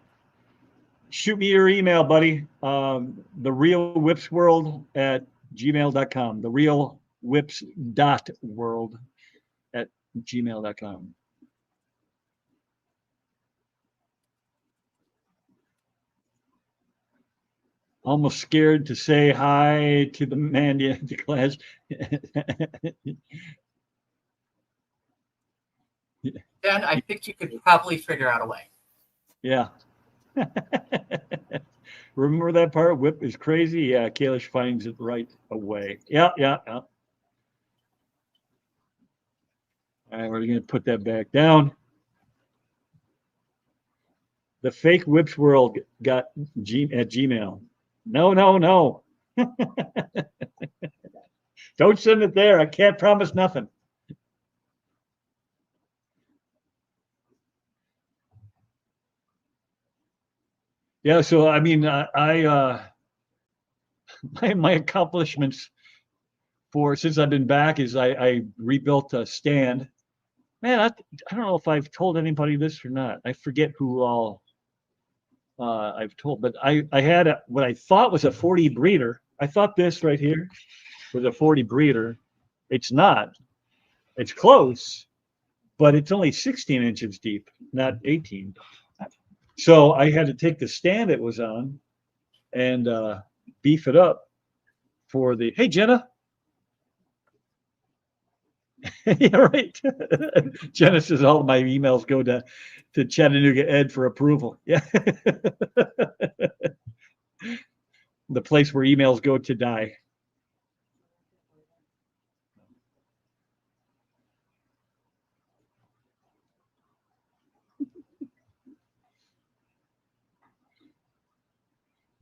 Shoot me your email, buddy. TheRealWhipsWorld@gmail.com. TheRealWhips.world@gmail.com. Almost scared to say hi to the man to class. Ben, I think you could probably figure out a way. Yeah. Remember that part? Whip is crazy. Yeah, Kalish finds it right away. Yeah. All right, we're going to put that back down. The fake Whips World got at Gmail. No. Don't send it there. I can't promise nothing. Yeah, so I mean, my accomplishments for since I've been back is I rebuilt a stand. Man, I don't know if I've told anybody this or not. I forget who all I've told, but I had what I thought was a 40 breeder. I thought this right here was a 40 breeder. It's not. It's close, but it's only 16 inches deep, not 18. So I had to take the stand it was on and beef it up for the. Hey, Jenna. Yeah, right. Jenna says all of my emails go to Chattanooga Ed for approval. Yeah. The place where emails go to die.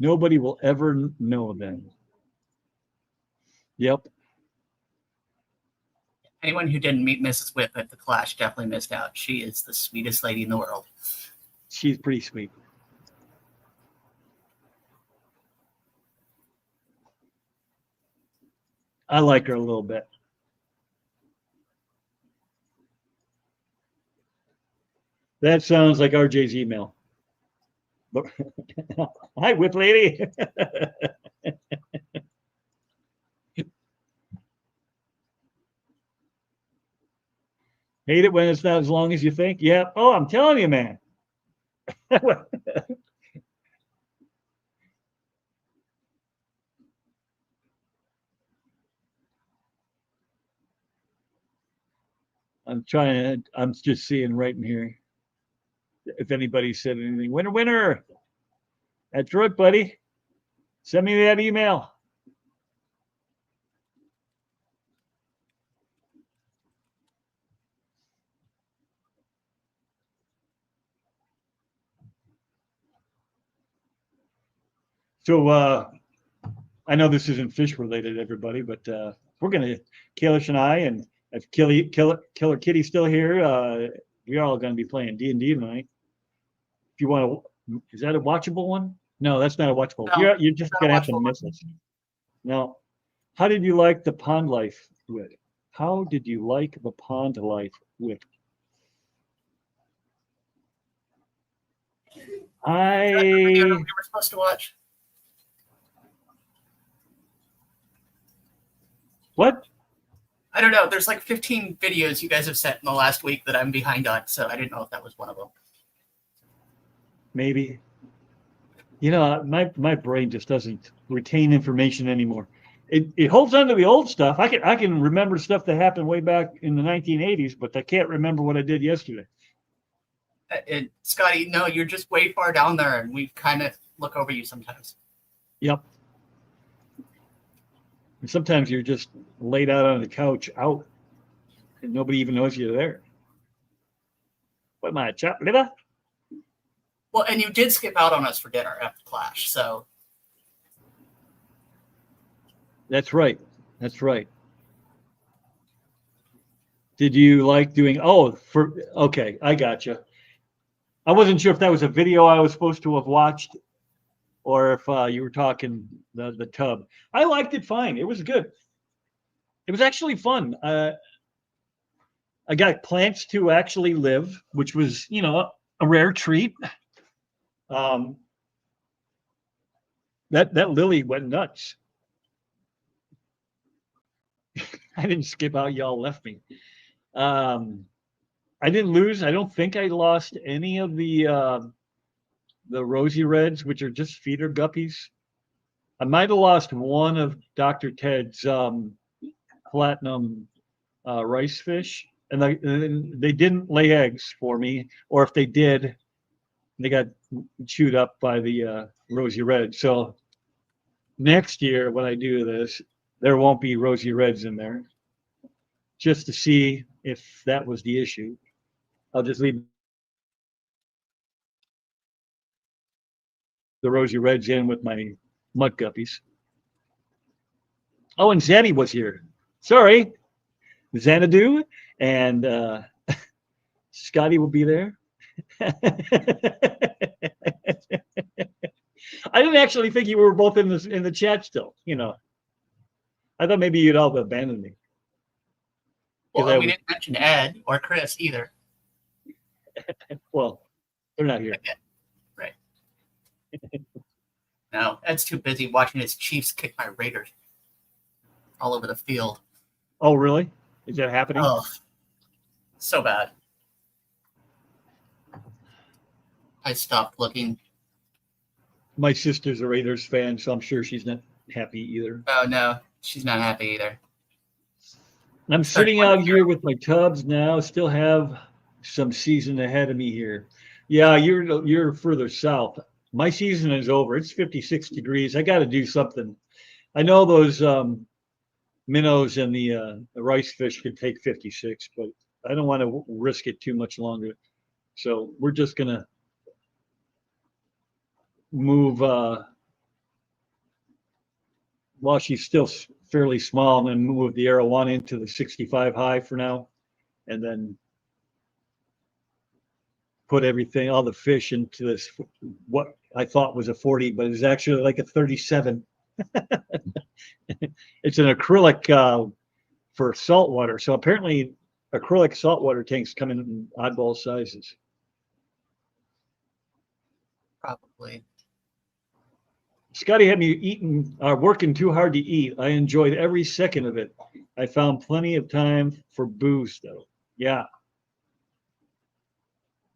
Nobody will ever know them. Yep. Anyone who didn't meet Mrs. Whip at the Clash definitely missed out. She is the sweetest lady in the world. She's pretty sweet. I like her a little bit. That sounds like RJ's email. Hi, Whip Lady. Hate it when it's not as long as you think. Yeah. Oh, I'm telling you, man. I'm just seeing right in here if anybody said anything. Winner, winner. That's right, buddy. Send me that email. So I know this isn't fish related, everybody, but we're gonna Kalish and I, and if Killer Kitty's still here, we're all gonna be playing D&D tonight. If you want to, is that a watchable one? No, that's not a watchable. No, you're just gonna have to miss us. Now, how did you like the pond life with? How did you like the pond life with? We were supposed to watch. What? I don't know. There's like 15 videos you guys have sent in the last week that I'm behind on, so I didn't know if that was one of them. Maybe. You know, my brain just doesn't retain information anymore. It holds on to the old stuff. I can remember stuff that happened way back in the 1980s, but I can't remember what I did yesterday. Scotty, no, you're just way far down there, and we kind of look over you sometimes. Yep. And sometimes you're just laid out on the couch out, and nobody even knows you're there. What am I, a chopped liver? Well, and you did skip out on us for dinner at the Clash, so. That's right. That's right. Did you like doing? Okay, I gotcha. I wasn't sure if that was a video I was supposed to have watched, or if you were talking the tub. I liked it fine. It was good. It was actually fun. I got plants to actually live, which was, a rare treat. That lily went nuts. I didn't skip out. Y'all left me. I didn't lose. I don't think I lost any of the rosy reds, which are just feeder guppies. I might have lost one of Dr. Ted's platinum rice fish, and they didn't lay eggs for me, or if they did, they got chewed up by the rosy red. So next year when I do this, there won't be rosy reds in there, just to see if that was the issue. I'll just leave the rosy reds in with my mud guppies. Oh, and Zanny was here. Sorry, Xanadu and Scotty will be there. I didn't actually think you were both in the chat still. I thought maybe you'd all abandoned me. Well, we didn't mention Ed or Chris either. Well, they're not here. Okay. Right. No, Ed's too busy watching his Chiefs kick my Raiders all over the field. Oh, really? Is that happening? Oh, so bad. I stopped looking. My sister's a Raiders fan, so I'm sure she's not happy either. Oh, no, she's not happy either. I'm sitting out here with my tubs now, still have some season ahead of me here. Yeah, you're further south. My season is over. It's 56 degrees. I got to do something. I know those minnows and the rice fish could take 56, but I don't want to risk it too much longer. So we're just going to move while she's still fairly small, and then move the Arowana into the 65 high for now, and then put everything, all the fish into this, what I thought was a 40, but it's actually like a 37. It's an acrylic for saltwater. So apparently acrylic saltwater tanks come in oddball sizes. Probably. Scotty had me working too hard to eat. I enjoyed every second of it. I found plenty of time for booze, though. Yeah.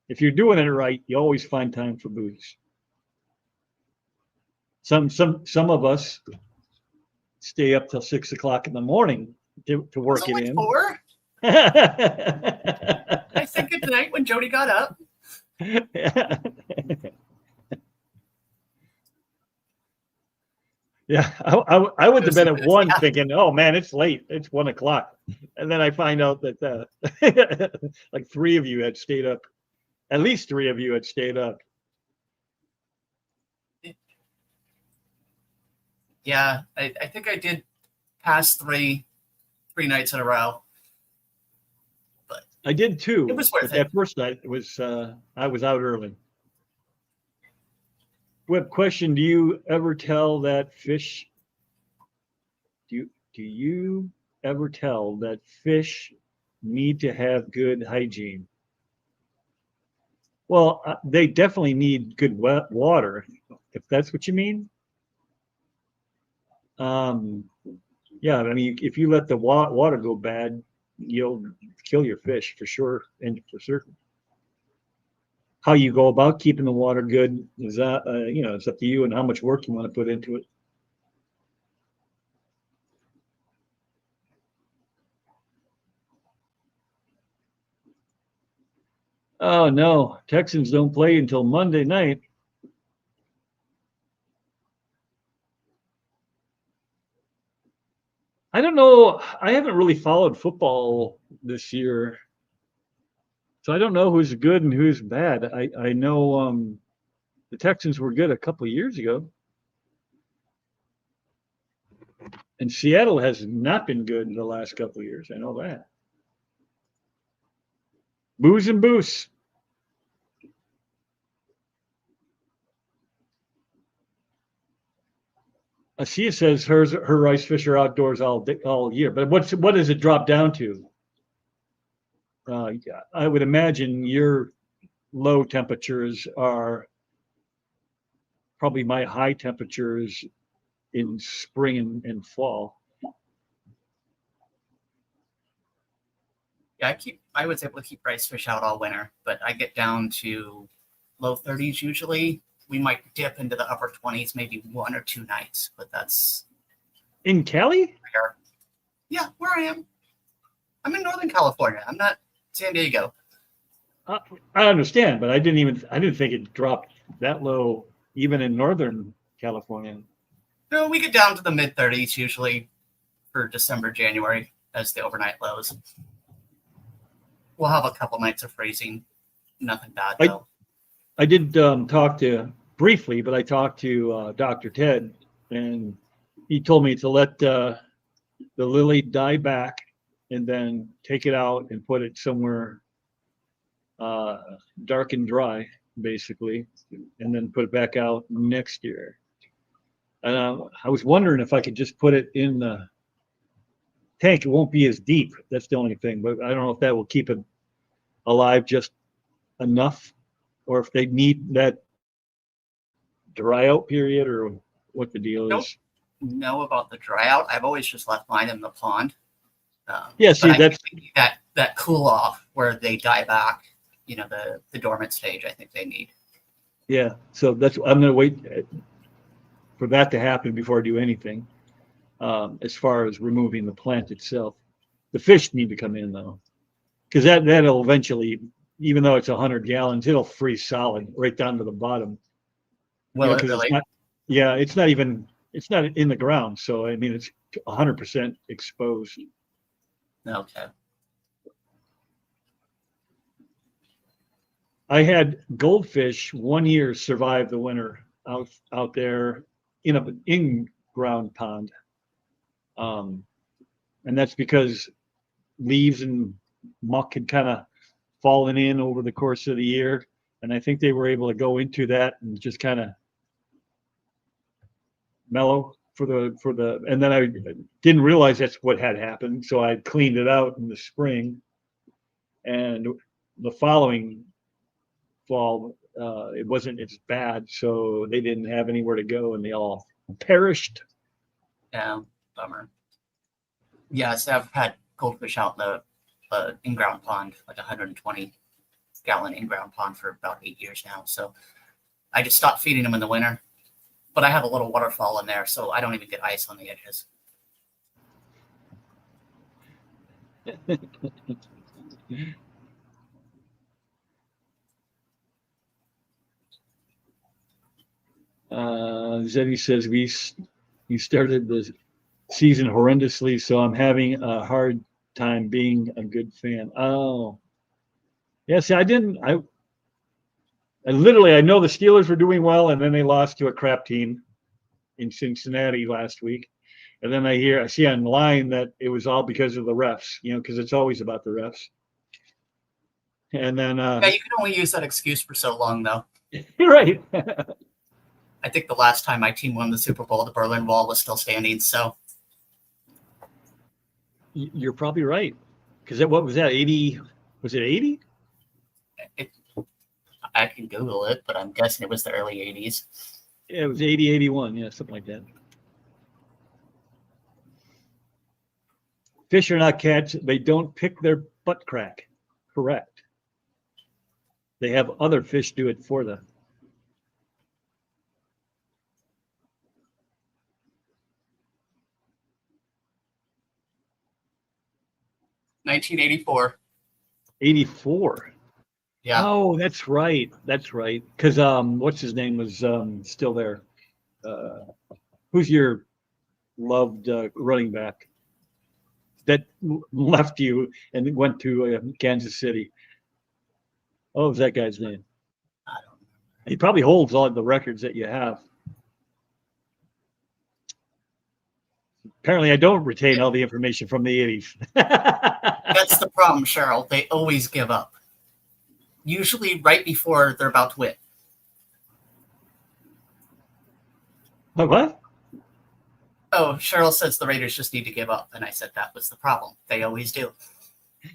If you're doing it right, you always find time for booze. Some of us stay up till 6 o'clock in the morning to work it in. 4? I think at night when Jody got up. Yeah, I went to bed at 1 thinking, oh man, it's late. It's 1 o'clock. And then I find out that like 3 of you had stayed up. At least 3 of you had stayed up. Yeah, I think I did pass three nights in a row. But I did too. It was worth it. That first night, it was I was out early. Web question: do you ever tell that fish? Do you ever tell that fish need to have good hygiene? Well, they definitely need good water, if that's what you mean. Yeah, I mean, if you let the water go bad, you'll kill your fish for sure and for certain. How you go about keeping the water good is that it's up to you and how much work you want to put into it. Oh no, Texans don't play until Monday night. I don't know. I haven't really followed football this year, so I don't know who's good and who's bad. I know the Texans were good a couple of years ago, and Seattle has not been good in the last couple of years. I know that. Booze and booze. Asia says her rice fish are outdoors all year, but what does it drop down to? I would imagine your low temperatures are probably my high temperatures in spring and fall. Yeah, I was able to keep rice fish out all winter, but I get down to low 30s usually. We might dip into the upper 20s, maybe 1 or 2 nights, but that's in Cali. Yeah, where I am. I'm in Northern California. I'm not San Diego. I understand, but I didn't think it dropped that low even in Northern California. No, we get down to the mid 30s usually for December, January as the overnight lows. We'll have a couple nights of freezing. Nothing bad though. I did talk to briefly, but I talked to Dr. Ted, and he told me to let the lily die back and then take it out and put it somewhere dark and dry, basically, and then put it back out next year. And I was wondering if I could just put it in the tank. It won't be as deep. That's the only thing, but I don't know if that will keep it alive just enough, or if they need that dry out period, or what the deal is. Know about the dry out. I've always just left mine in the pond. Yeah, see, that's that cool off where they die back. The dormant stage. I think they need. Yeah, so I'm going to wait for that to happen before I do anything. As far as removing the plant itself, the fish need to come in though, because that'll eventually, even though it's 100 gallons, it'll freeze solid right down to the bottom. Well, really? It's not in the ground. So, I mean, it's 100% exposed. Okay. I had goldfish 1 year survive the winter out there in ground pond. And that's because leaves and muck had kind of fallen in over the course of the year. And I think they were able to go into that and just kind of mellow and then I didn't realize that's what had happened. So I cleaned it out in the spring, and the following fall, it wasn't as bad. So they didn't have anywhere to go and they all perished. Yeah, bummer. Yes, I've had goldfish out in the in-ground pond, like 120-gallon in-ground pond for about 8 years now. So I just stopped feeding them in the winter. But I have a little waterfall in there, so I don't even get ice on the edges. Zeddy says we started the season horrendously, so I'm having a hard time being a good fan. Oh, yeah. See, I literally I know the Steelers were doing well, and then they lost to a crap team in Cincinnati last week. And then I see online that it was all because of the refs, because it's always about the refs. And then Yeah, you can only use that excuse for so long, though. You're right. I think the last time my team won the Super Bowl, the Berlin Wall was still standing. So You're probably right. Because what was that? 80? Was it 80? I can Google it, but I'm guessing it was the early 80s. Yeah, it was 80, 81. Yeah, something like that. Fish are not cats. They don't pick their butt crack. Correct. They have other fish do it for them. $1984. 84. Yeah. Oh, that's right. That's right. Because what's his name was still there. Who's your loved running back that left you and went to Kansas City? What was that guy's name? I don't know. He probably holds all the records that you have. Apparently, I don't retain all the information from the 80s. That's the problem, Cheryl. They always give up. Usually right before they're about to win. What? Oh, Cheryl says the Raiders just need to give up. And I said that was the problem. They always do.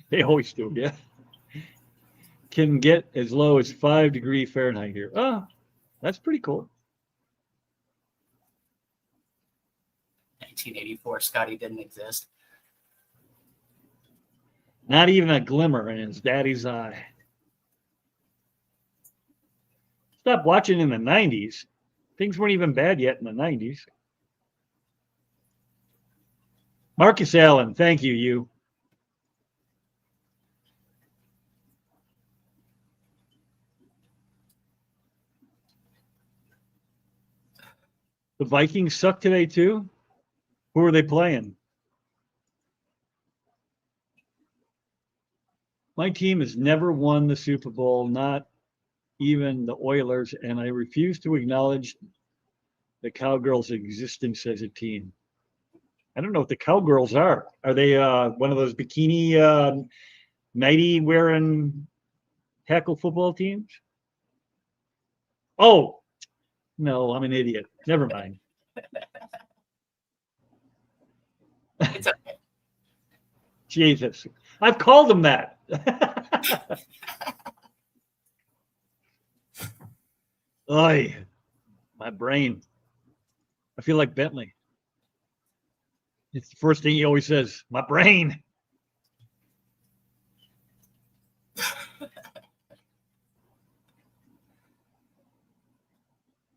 They always do, yeah. Can get as low as 5 degrees Fahrenheit here. Oh, that's pretty cool. 1984, Scotty didn't exist. Not even a glimmer in his daddy's eye. Stopped watching in the 90s. Things weren't even bad yet in the 90s. Marcus Allen, thank you. The Vikings suck today too? Who are they playing? My team has never won the Super Bowl, not even the Oilers, and I refuse to acknowledge the Cowgirls' existence as a team. I don't know what the Cowgirls are. Are they one of those bikini nightie wearing tackle football teams? Oh, no, I'm an idiot. Never mind. It's okay. Jesus. I've called them that. Oy, my brain. I feel like Bentley. It's the first thing he always says, my brain.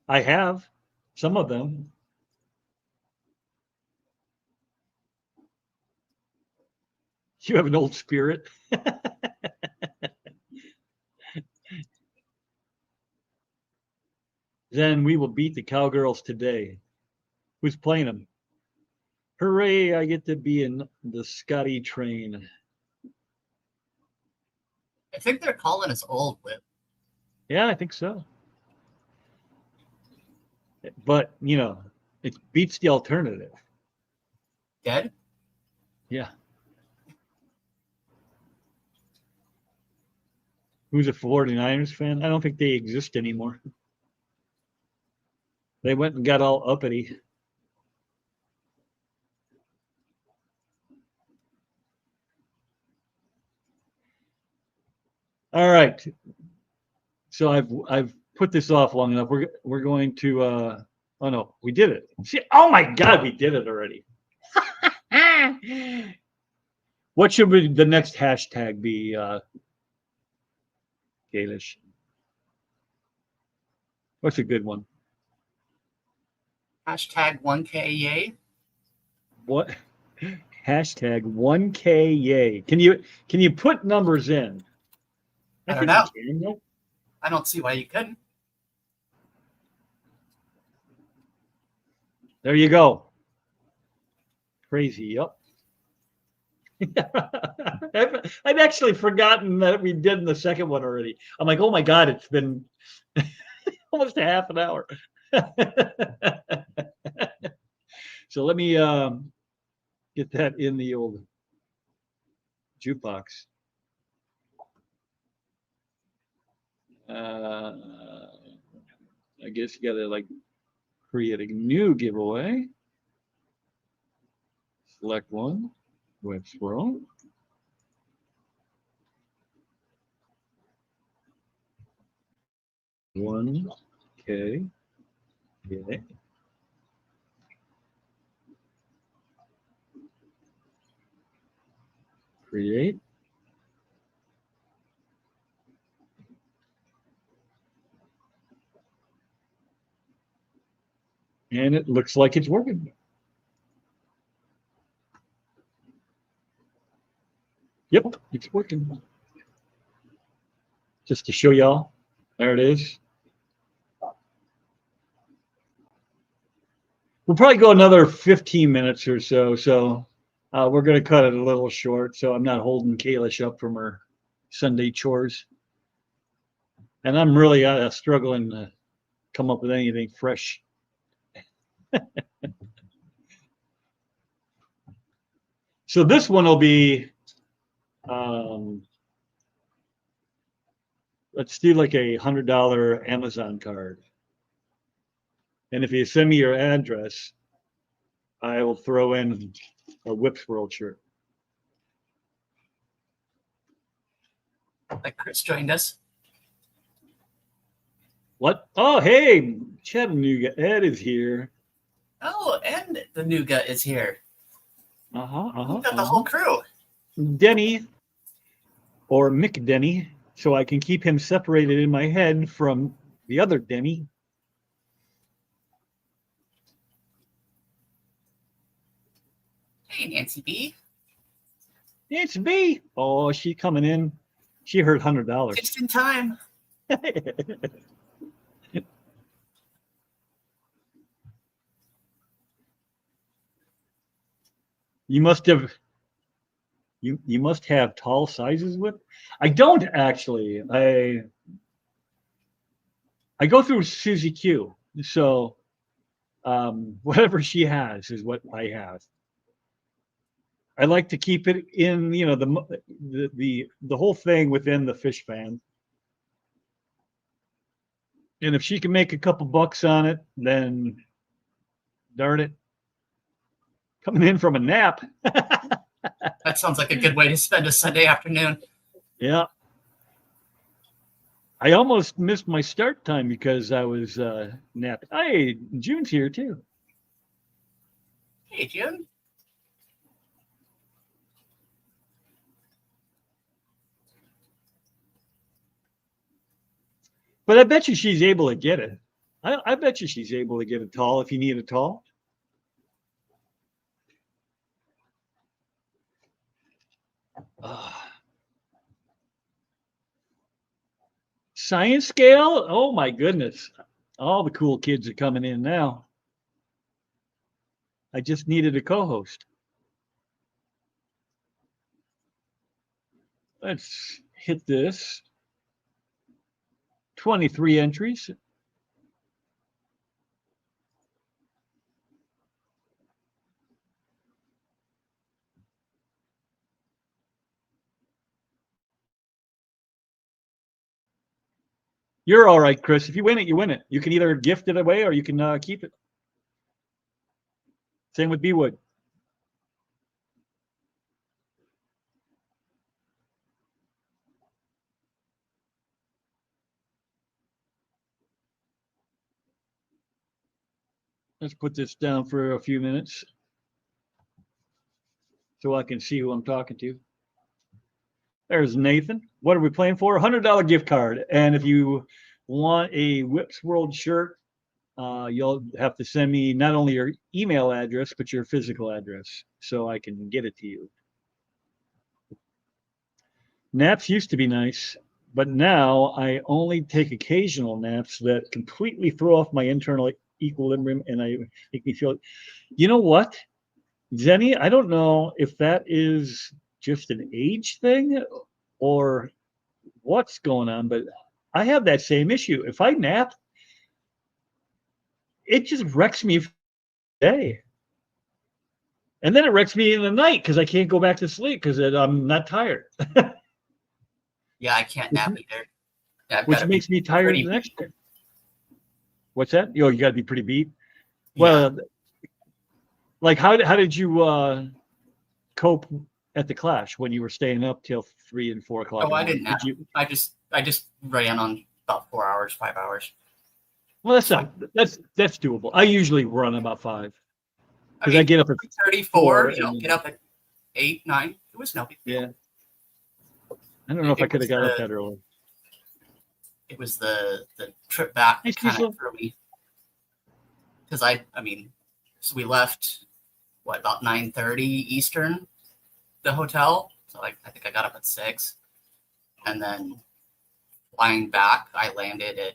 I have some of them. You have an old spirit. Then we will beat the Cowgirls today. Who's playing them? Hooray, I get to be in the Scotty train. I think they're calling us old, Whip. Yeah, I think so. But, it beats the alternative. Dead? Yeah. Who's a 49ers fan? I don't think they exist anymore. They went and got all uppity. All right. So I've put this off long enough. We're going to oh no, we did it. See, oh my god, we did it already. What should the next hashtag be, Kalish? What's a good one? Hashtag 1K yay. What hashtag 1K yay? Can you put numbers in? I don't think know. you can, no? I don't see why you couldn't. There you go. Crazy. Yep. I've actually forgotten that we did in the second one already. I'm like, oh my god, it's been almost a half an hour. So let me get that in the old jukebox. I guess you gotta like create a new giveaway. Select one, web scroll. One K. Yeah. Create. And it looks like it's working. Yep, it's working. Just to show y'all, there it is. We'll probably go another 15 minutes or so. So we're going to cut it a little short so I'm not holding Kalish up from her Sunday chores. And I'm really struggling to come up with anything fresh. So this one will be, let's do like a $100 Amazon card. And if you send me your address, I will throw in a Whips World shirt. Like Chris joined us. What? Oh, hey, Chattanooga Ed is here. Oh, and the Nougat is here. We got the whole crew. Denny, or Mick Denny, so I can keep him separated in my head from the other Denny. Hey, Nancy B. Nancy B. Oh, she coming in. She heard $100. Just in time. You must have you must have tall sizes with. I don't actually. I go through Susie Q. So whatever she has is what I have. I like to keep it in, you know, the whole thing within the fish fan. And if she can make a couple bucks on it, then darn it. Coming in from a nap. That sounds like a good way to spend a Sunday afternoon. Yeah. I almost missed my start time because I was napping. Hey, June's here too. Hey, June. But I bet you she's able to get it. I bet you she's able to get a tall if you need a tall. Science scale? Oh my goodness. All the cool kids are coming in now. I just needed a co-host. Let's hit this. 23 entries. You're all right, Chris. If you win it, you win it. You can either gift it away or you can keep it. Same with B-Wood. Let's put this down for a few minutes so I can see who I'm talking to. There's Nathan. What are we playing for? $100 gift card. And if you want a Whips World shirt, you'll have to send me not only your email address, but your physical address so I can get it to you. Naps used to be nice, but now I only take occasional naps that completely throw off my internal equilibrium and I make me feel, you know what, Jenny, I don't know if that is just an age thing or what's going on, but I have that same issue. If I nap, it just wrecks me for the day. And then it wrecks me in the night because I can't go back to sleep because I'm not tired. Yeah, I can't nap either. I've Which gotta makes be me tired pretty the next beat. day. What's that? You got to be pretty beat. Yeah. Well, like how did you cope at the Clash when you were staying up till 3 and 4 o'clock? Oh, I didn't nap. Did you? I just ran on about 4 hours, 5 hours. Well, that's doable. I usually run about 5 I because I mean, get up at 34, you know, and- get up at 8, 9. It was no big deal. yeah. I don't know if I It could have was got up the- that early. It was the trip back Hey, kind Cecil. of threw me. Because I mean, so we left, what, about 9:30 Eastern, the hotel. So I think I got up at 6. And then flying back, I landed at,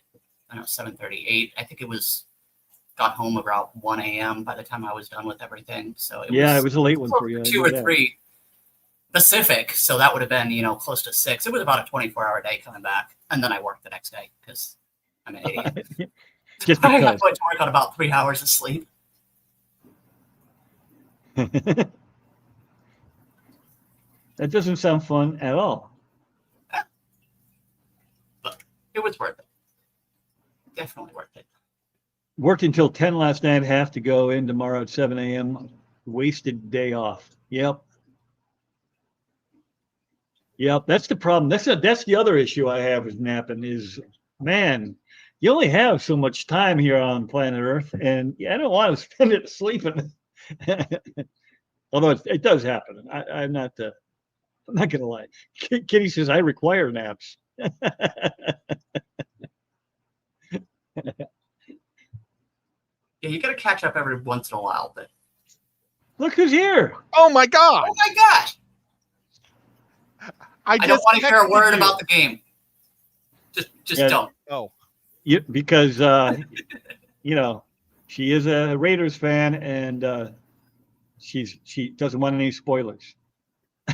I don't know, 7:38. I think got home about 1 a.m. by the time I was done with everything. So it was a late one for you. I 2 know or that. 3 Pacific. So that would have been, you know, close to 6. It was about a 24-hour day coming back. And then I worked the next day because I'm an idiot. Just I because. went to work on about 3 hours of sleep. That doesn't sound fun at all. But it was worth it. Definitely worth it. Worked until 10 last night, have to go in tomorrow at 7 a.m. Wasted day off. Yep. Yep, that's the problem. That's the other issue I have with napping is, man, you only have so much time here on planet Earth, and I don't want to spend it sleeping. Although it does happen. I'm not gonna lie. Kitty says I require naps. Yeah, you got to catch up every once in a while. But Look who's here. Oh my God! oh my gosh, I don't just want to hear a texted word you. about the game. Just Yeah. don't. Oh, Yeah, because you know, she is a Raiders fan, and she doesn't want any spoilers.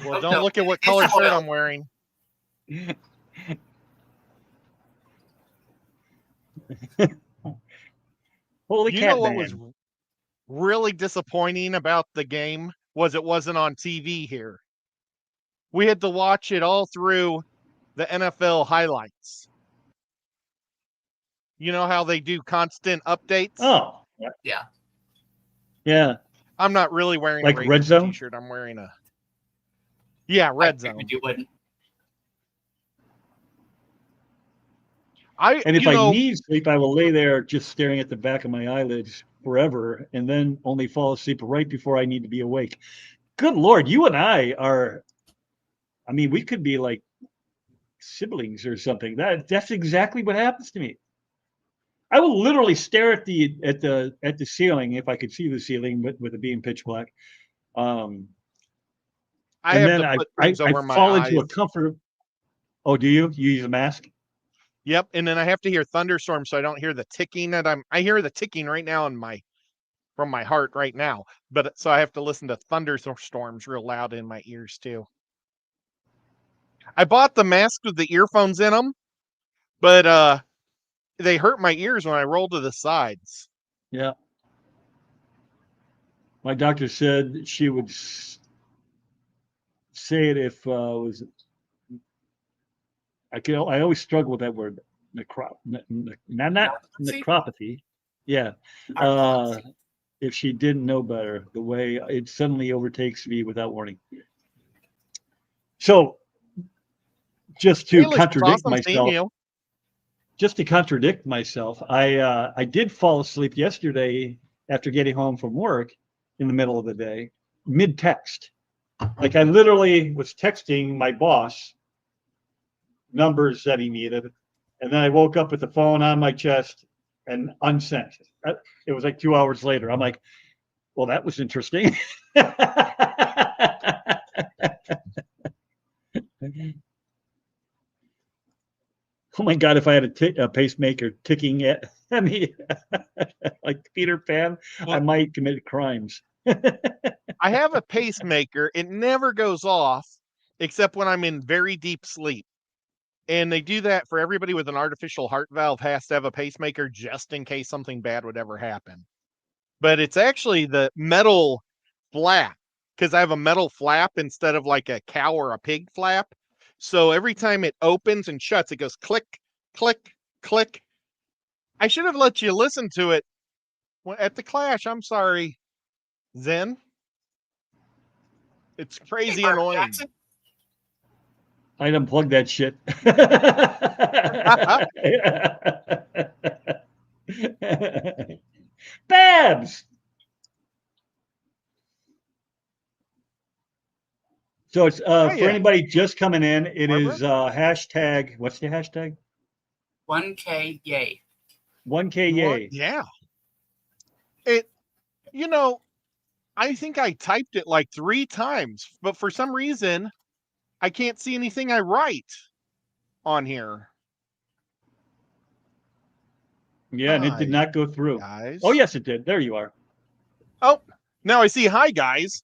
well, Oh, don't no. look at what It's color not shirt oil. I'm wearing. Holy You cat know what man. was really disappointing about the game was it wasn't on TV here. We had to watch it all through the NFL highlights. You know how they do constant updates? Oh, Yeah. yeah. I'm not really wearing Like a Red Raiders Zone? t-shirt. I'm wearing a Red I Zone. figured you wouldn't. And if you I know, need sleep, I will lay there just staring at the back of my eyelids forever, and then only fall asleep right before I need to be awake. Good Lord, you and I are. I mean, we could be like siblings or something. That's exactly what happens to me. I will literally stare at the ceiling if I could see the ceiling with it being pitch black. I And have then to I put things over my fall eyes. into a comfort. Oh, do you? You use a mask? Yep, and then I have to hear thunderstorms so I don't hear the ticking that I hear the ticking right now from my heart right now. But so I have to listen to thunderstorms real loud in my ears too. I bought the mask with the earphones in them, but they hurt my ears when I roll to the sides. Yeah. My doctor said she would say it if was. I always struggle with that word. not Narcolepsy? necropathy. Yeah. Narcolepsy. If she didn't know better, the way it suddenly overtakes me without warning. So, just to Hey, Alex, it's contradict awesome seeing myself, you. I did fall asleep yesterday after getting home from work in the middle of the day, mid-text. Like I literally was texting my boss numbers that he needed, and then I woke up with the phone on my chest and unsent. It was like 2 hours later. I'm like, well, that was interesting. Oh my God, if I had a pacemaker ticking at me like Peter Pan, I Well- might commit crimes. I have a pacemaker. It never goes off except when I'm in very deep sleep. And they do that for everybody with an artificial heart valve has to have a pacemaker just in case something bad would ever happen. But it's actually the metal flap because I have a metal flap instead of like a cow or a pig flap. So every time it opens and shuts, it goes click, click, click. I should have let you listen to it at the Clash. I'm sorry, Zen. It's crazy Hey, Mark annoying. Jackson. I'd unplug that shit. Babs. So it's for Hiya. anybody just coming in, it Barbara? is hashtag, what's the hashtag? 1K yay. 1K yay. Yeah. It, you know, I think I typed it like 3 times, but for some reason, I can't see anything I write on here. Yeah, and it Hi, did not go through. guys. Oh, yes, it did. There you are. Oh, now I see hi, guys.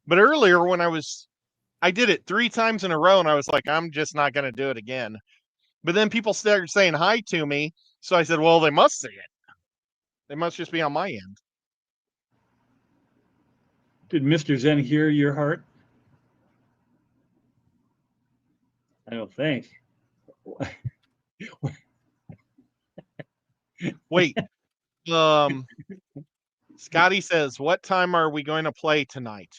But earlier when I did it 3 times in a row and I was like, I'm just not going to do it again. But then people started saying hi to me. So I said, well, they must see it. They must just be on my end. Did Mr. Zen hear your heart? I don't think. Wait. Scotty says, what time are we going to play tonight?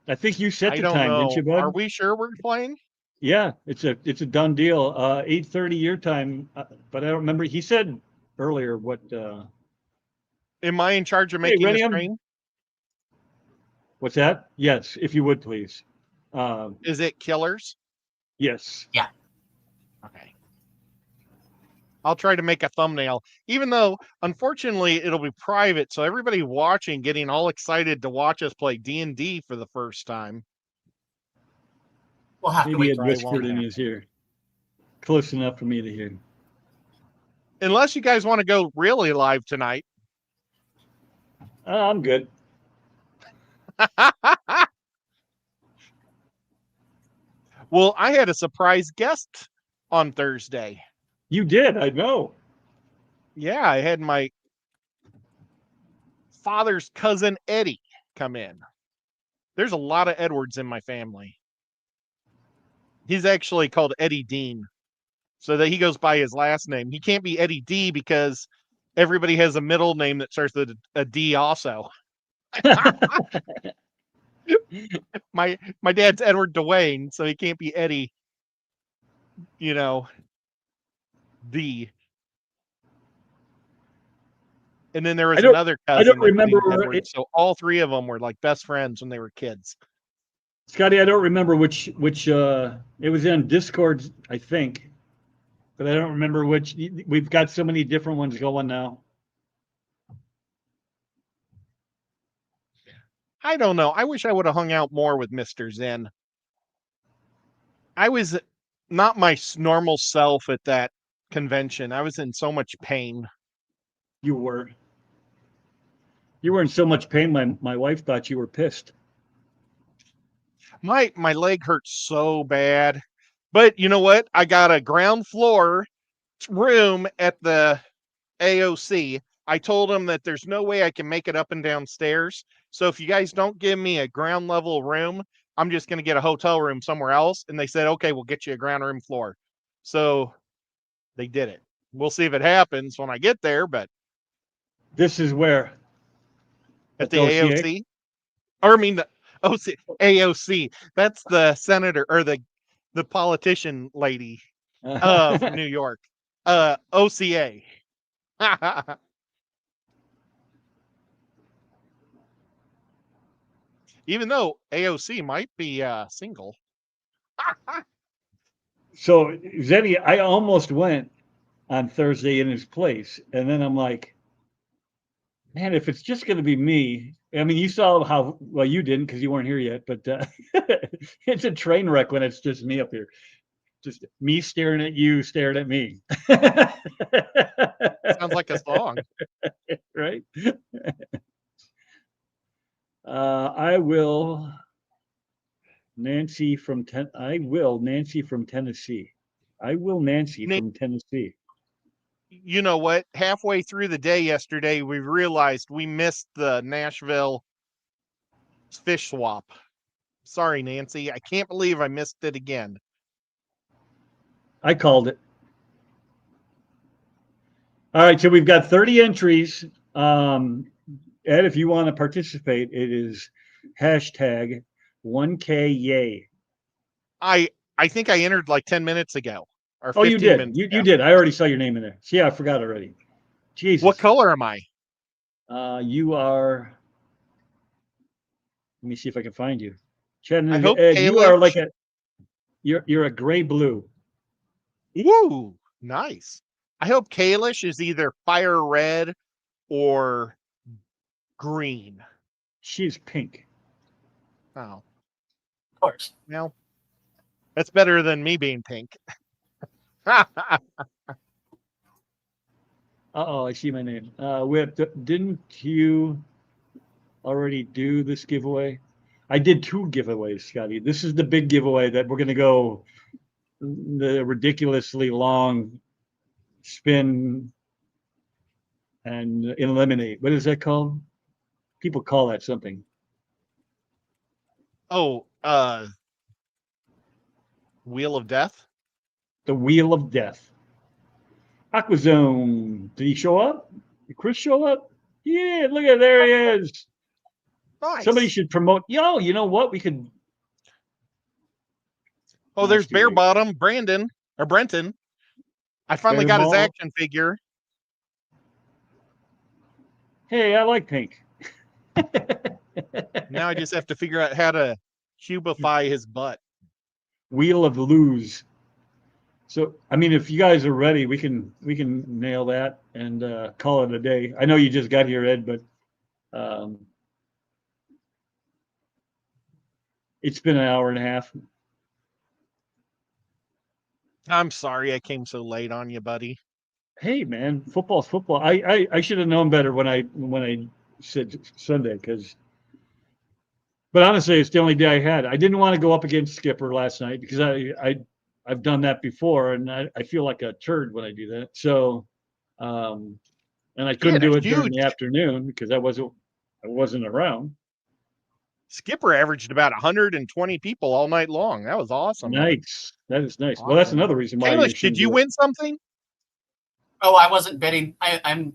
I think you set I the don't time, didn't know. you, bud? Are we sure we're playing? Yeah, it's a done deal. 8:30 your time, but I don't remember. He said earlier what. Am I in charge of Hey, making the Renium. stream? What's that? Yes, if you would please. Is it Killers? Yes. Okay. I'll try to make a thumbnail, even though unfortunately it'll be private, so everybody watching getting all excited to watch us play D&D for the first time. We'll have to Maybe wait. it Probably whispered won't in happen. his ear, close enough for me to hear. Unless you guys want to go really live tonight. I'm good. Well, I had a surprise guest on Thursday. You did, I know. Yeah, I had my father's cousin Eddie come in. There's a lot of Edwards in my family. He's actually called Eddie Dean, so that he goes by his last name. He can't be Eddie D because everybody has a middle name that starts with a D also. My dad's Edward Dwayne, so he can't be Eddie, D. And then there was another cousin. I don't that's named remember Edward, so all 3 of them were like best friends when they were kids. Scotty, I don't remember which it was in Discord, I think, but I don't remember which. We've got so many different ones going now. I don't know. I wish I would have hung out more with Mr. Zen. I was not my normal self at that convention. I was in so much pain. You were in so much pain. My wife thought you were pissed. My leg hurt so bad. But you know what? I got a ground floor room at the AOC. I told them that there's no way I can make it up and down stairs. So if you guys don't give me a ground level room, I'm just going to get a hotel room somewhere else. And they said, okay, we'll get you a ground room floor. So they did it. We'll see if it happens when I get there, but This is where at the OCA? AOC, or I mean the AOC. That's the senator or the politician lady of New York. OCA. Even though AOC might be single. So Zenny, I almost went on Thursday in his place, and then I'm like, man, if it's just going to be me, I mean, you saw how well you didn't because you weren't here yet, but it's a train wreck when it's just me up here, just me staring at you, staring at me. Sounds like a song. Right? I will Nancy from Nancy from Tennessee. I will Nancy from Tennessee. You know what? Halfway through the day yesterday, we realized we missed the Nashville fish swap. Sorry, Nancy. I can't believe I missed it again. I called it. All right, so we've got 30 entries. Ed, if you want to participate, it is hashtag 1K yay. I think I entered like 10 minutes ago. Or Oh, 15 you did. minutes You ago. did. I already saw your name in there. See, I forgot already. Jesus. What color am I? You are. Let me see if I can find you. Chattanooga, I hope Ed, you are Kalish- like you're a gray blue. Woo! Nice. I hope Kalish is either fire red or green. She's pink. Oh, Of course. well, that's better than me being pink. I see my name. Didn't you already do this giveaway? I did 2 giveaways, Scotty. This is the big giveaway that we're going to go the ridiculously long spin and eliminate. What is that called? People call that something. Oh, Wheel of Death? The Wheel of Death. Aquazone. Did he show up? Did Chris show up? Yeah, look at there he is. Nice. Somebody should promote. Yo, you know what? We could. Oh, there's That's too Bare late. Bottom, Brenton. I finally got his Ball. action figure. Hey, I like pink. Now I just have to figure out how to cubify his butt. Wheel of Lose. So, I mean, if you guys are ready, we can nail that and call it a day. I know you just got here, Ed, but it's been an hour and a half. I'm sorry I came so late on you, buddy. Hey, man, football's football. I should have known better when I said Sunday but honestly, it's the only day I had. I didn't want to go up against Skipper last night because I've done that before, and I feel like a turd when I do that. So, and I couldn't do it during the afternoon because I wasn't around. Skipper averaged about 120 people all night long. That was awesome. Nice. That is nice. Awesome. Well, that's another reason why. Kalish, did you win something? Oh, I wasn't bidding. I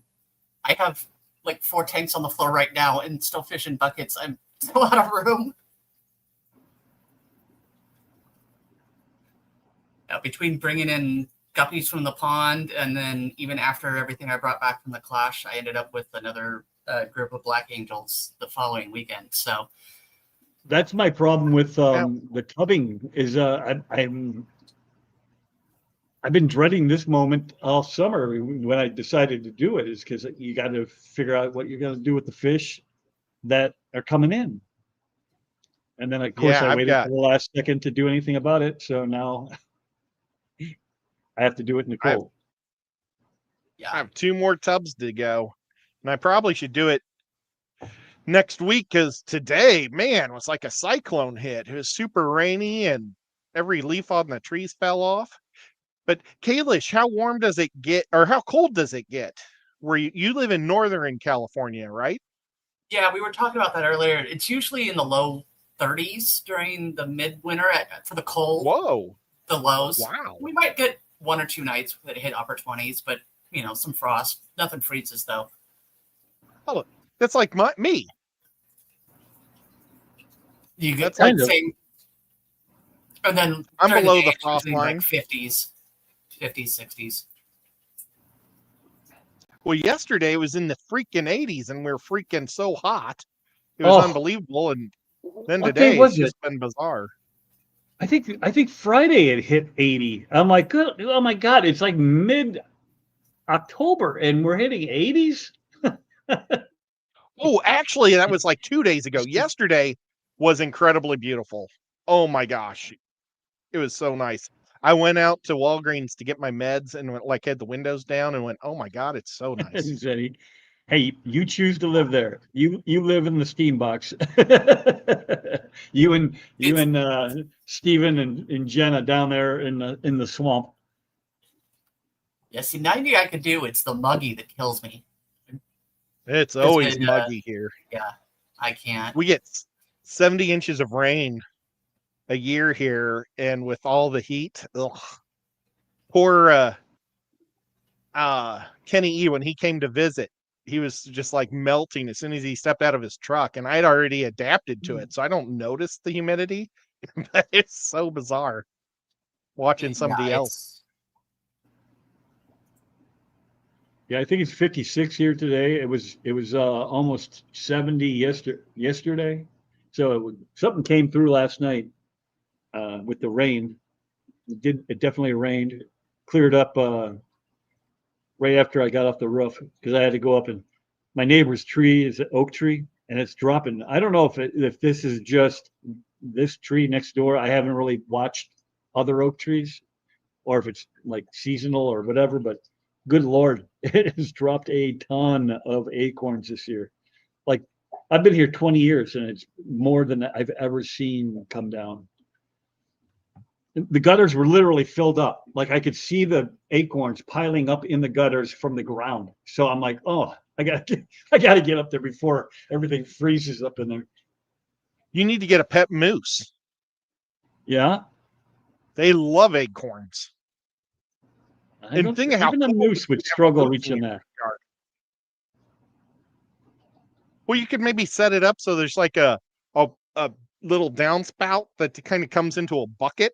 have like 4 tanks on the floor right now and still fishing buckets. I'm still out of room. Between bringing in guppies from the pond and then even after everything I brought back from the Clash, I ended up with another group of Black Angels the following weekend. So that's my problem with the tubbing is I've been dreading this moment all summer when I decided to do it, is because you got to figure out what you're going to do with the fish that are coming in. And then, of course, I waited for the last second to do anything about it. So now I have to do it in the cold. I have 2 more tubs to go. And I probably should do it next week because today, man, was like a cyclone hit. It was super rainy and every leaf on the trees fell off. But Kalish, how warm does it get, or how cold does it get? Where you live in Northern California, right? Yeah, we were talking about that earlier. It's usually in the low 30s during the midwinter for the cold. Whoa. The lows. Wow. We might get 1 or 2 nights that hit upper 20s, but some frost. Nothing freezes though. That's like me. You get That's like kind of. same. And then I'm during below day, the it's frost usually line. like 50s, 60s. Well, yesterday it was in the freaking 80s and we are freaking so hot. It was Oh, unbelievable. And then what day today it's was it? just been bizarre. I think Friday it hit 80. I'm like, good. Oh my God, it's like mid-October and we're hitting 80s. Oh, actually, that was like 2 days ago. Yesterday was incredibly beautiful. Oh my gosh. It was so nice. I went out to Walgreens to get my meds and went, like had the windows down and went, oh my God, it's so nice. Said hey, you choose to live there. You live in the steam box. you and Steven and Jenna down there in the swamp. Yeah, see, 90 I could do. It's the muggy that kills me. It's always been, muggy here. Yeah, I can't. We get 70 inches of rain a year here, and with all the heat, ugh. Poor Kenny E, when he came to visit, he was just like melting as soon as he stepped out of his truck, and I'd already adapted to it, so I don't notice the humidity. But it's so bizarre watching somebody else. Yeah, I think it's 56 here today. It was almost 70 yesterday. So something came through last night with the rain. It definitely rained. Cleared up right after I got off the roof because I had to go up, and my neighbor's tree is an oak tree and it's dropping. I don't know if this is just this tree next door. I haven't really watched other oak trees or if it's like seasonal or whatever, but good Lord, it has dropped a ton of acorns this year. Like I've been here 20 years and it's more than I've ever seen come down. The gutters were literally filled up. Like I could see the acorns piling up in the gutters from the ground. So I'm like, oh, I gotta get up there before everything freezes up in there. You need to get a pet moose. Yeah. They love acorns. And think how even a moose would struggle reaching that. Well, you could maybe set it up so there's like a little downspout that kind of comes into a bucket,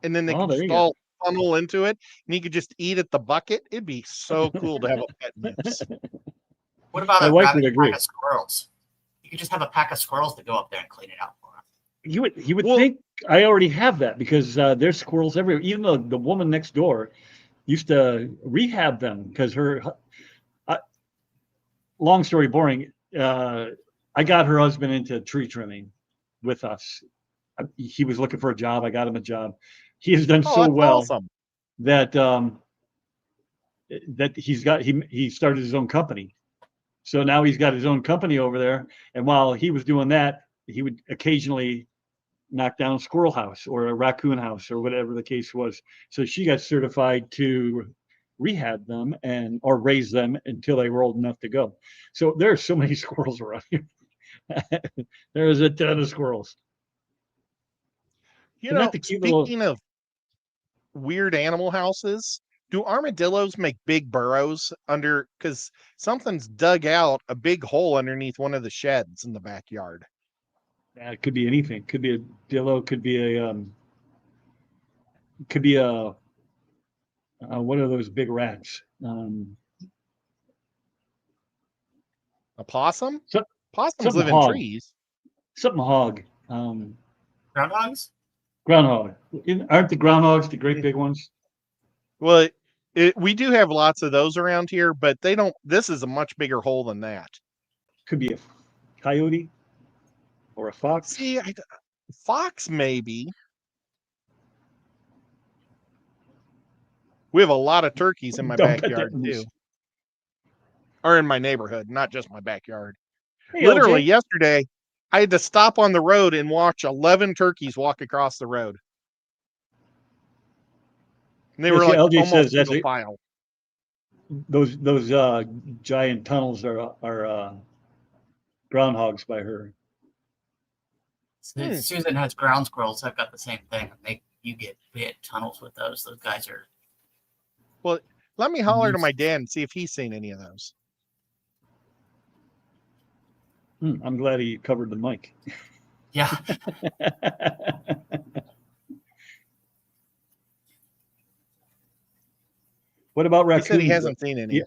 and then they can just all funnel into it, and you could just eat at the bucket. It'd be so cool to have a pet moose. What about a pack of squirrels? You could just have a pack of squirrels to go up there and clean it out for them. You would think I already have that because there's squirrels everywhere. Even though the woman next door used to rehab them because her. Long story boring. I got her husband into tree trimming with us. He was looking for a job. I got him a job. He has done so well that that he started his own company. So now he's got his own company over there. And while he was doing that, he would occasionally knock down a squirrel house or a raccoon house or whatever the case was. So she got certified to rehab them or raise them until they were old enough to go. So there are so many squirrels around here. There's a ton of squirrels. Speaking of weird animal houses, do armadillos make big burrows under? Because something's dug out a big hole underneath one of the sheds in the backyard. Yeah, it could be anything. Could be a dillo. Could be a what are those big rats? A possum? Possums live in trees. Something hog. Groundhogs? Groundhog. Aren't the groundhogs the great big ones? Well, we do have lots of those around here, but they don't. This is a much bigger hole than that. Could be a coyote or a fox. See, fox maybe. We have a lot of turkeys in my backyard too. Or in my neighborhood, not just my backyard. Hey, literally yesterday, I had to stop on the road and watch 11 turkeys walk across the road. And they were like LJ almost says in a file. Those giant tunnels are groundhogs by her. Susan has ground squirrels. I've got the same thing. You get big tunnels with those. Those guys are Well, let me holler to Mhm. my dad and see if he's seen any of those. I'm glad he covered the mic. Yeah. What about He said he raccoons? hasn't seen any. Yeah,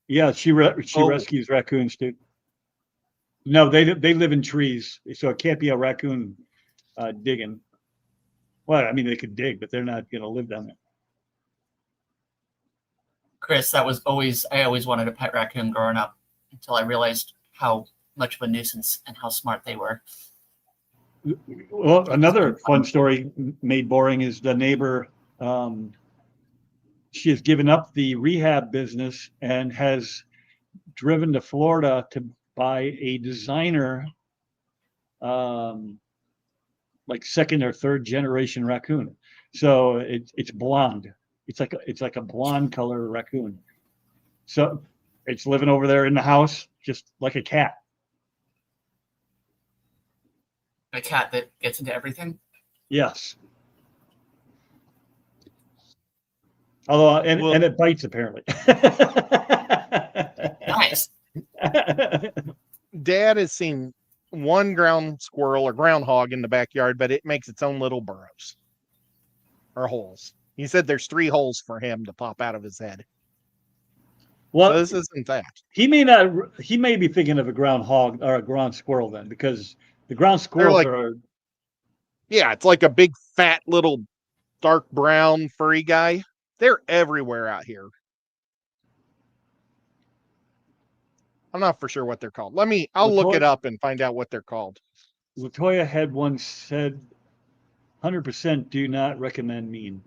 yeah, she Oh. rescues raccoons too. No, they live in trees, so it can't be a raccoon digging. Well, I mean, they could dig, but they're not going to live down there. Chris, I always wanted a pet raccoon growing up until I realized how much of a nuisance and how smart they were. Well, another fun story made boring is the neighbor. She has given up the rehab business and has driven to Florida to buy a designer, like second or third generation raccoon. So it's blonde. It's like a blonde color raccoon. So it's living over there in the house, just like a cat. A cat that gets into everything. Yes. Although, Well- and it bites apparently. Nice. Dad has seen one ground squirrel or groundhog in the backyard, but it makes its own little burrows or holes. He said there's 3 holes for him to pop out of his head. Well, So this isn't that. he may not. He may be thinking of a groundhog or a ground squirrel then, because the ground squirrels like- are. Yeah, it's like a big, fat, little, dark brown, furry guy. They're everywhere out here. I'm not for sure what they're called. I'll look it up and find out what they're called. Latoya had once said, "100% do not recommend mean."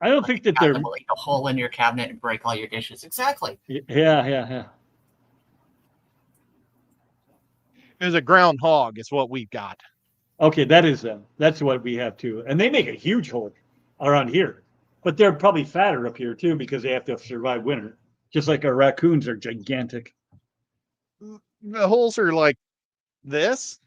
I don't think that Cat they're. that will eat a hole in your cabinet and break all your dishes. Exactly. Yeah. It was a groundhog, is what we've got. Okay, that is them. That's what we have too, and they make a huge hole around here. But they're probably fatter up here too because they have to survive winter. Just like our raccoons are gigantic. The holes are like this,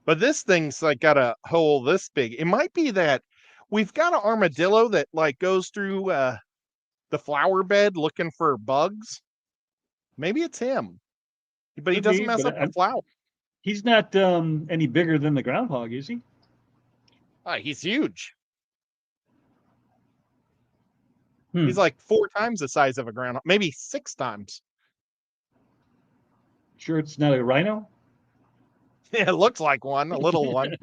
but this thing's like got a hole this big. It might be that we've got an armadillo that like goes through the flower bed looking for bugs. Maybe it's him, but he Could doesn't be, mess but up the flower. He's not any bigger than the groundhog, is he? He's huge. Hmm. He's like 4 times the size of a groundhog, maybe 6 times. Sure, it's not a rhino. Yeah, it looks like one, a little one.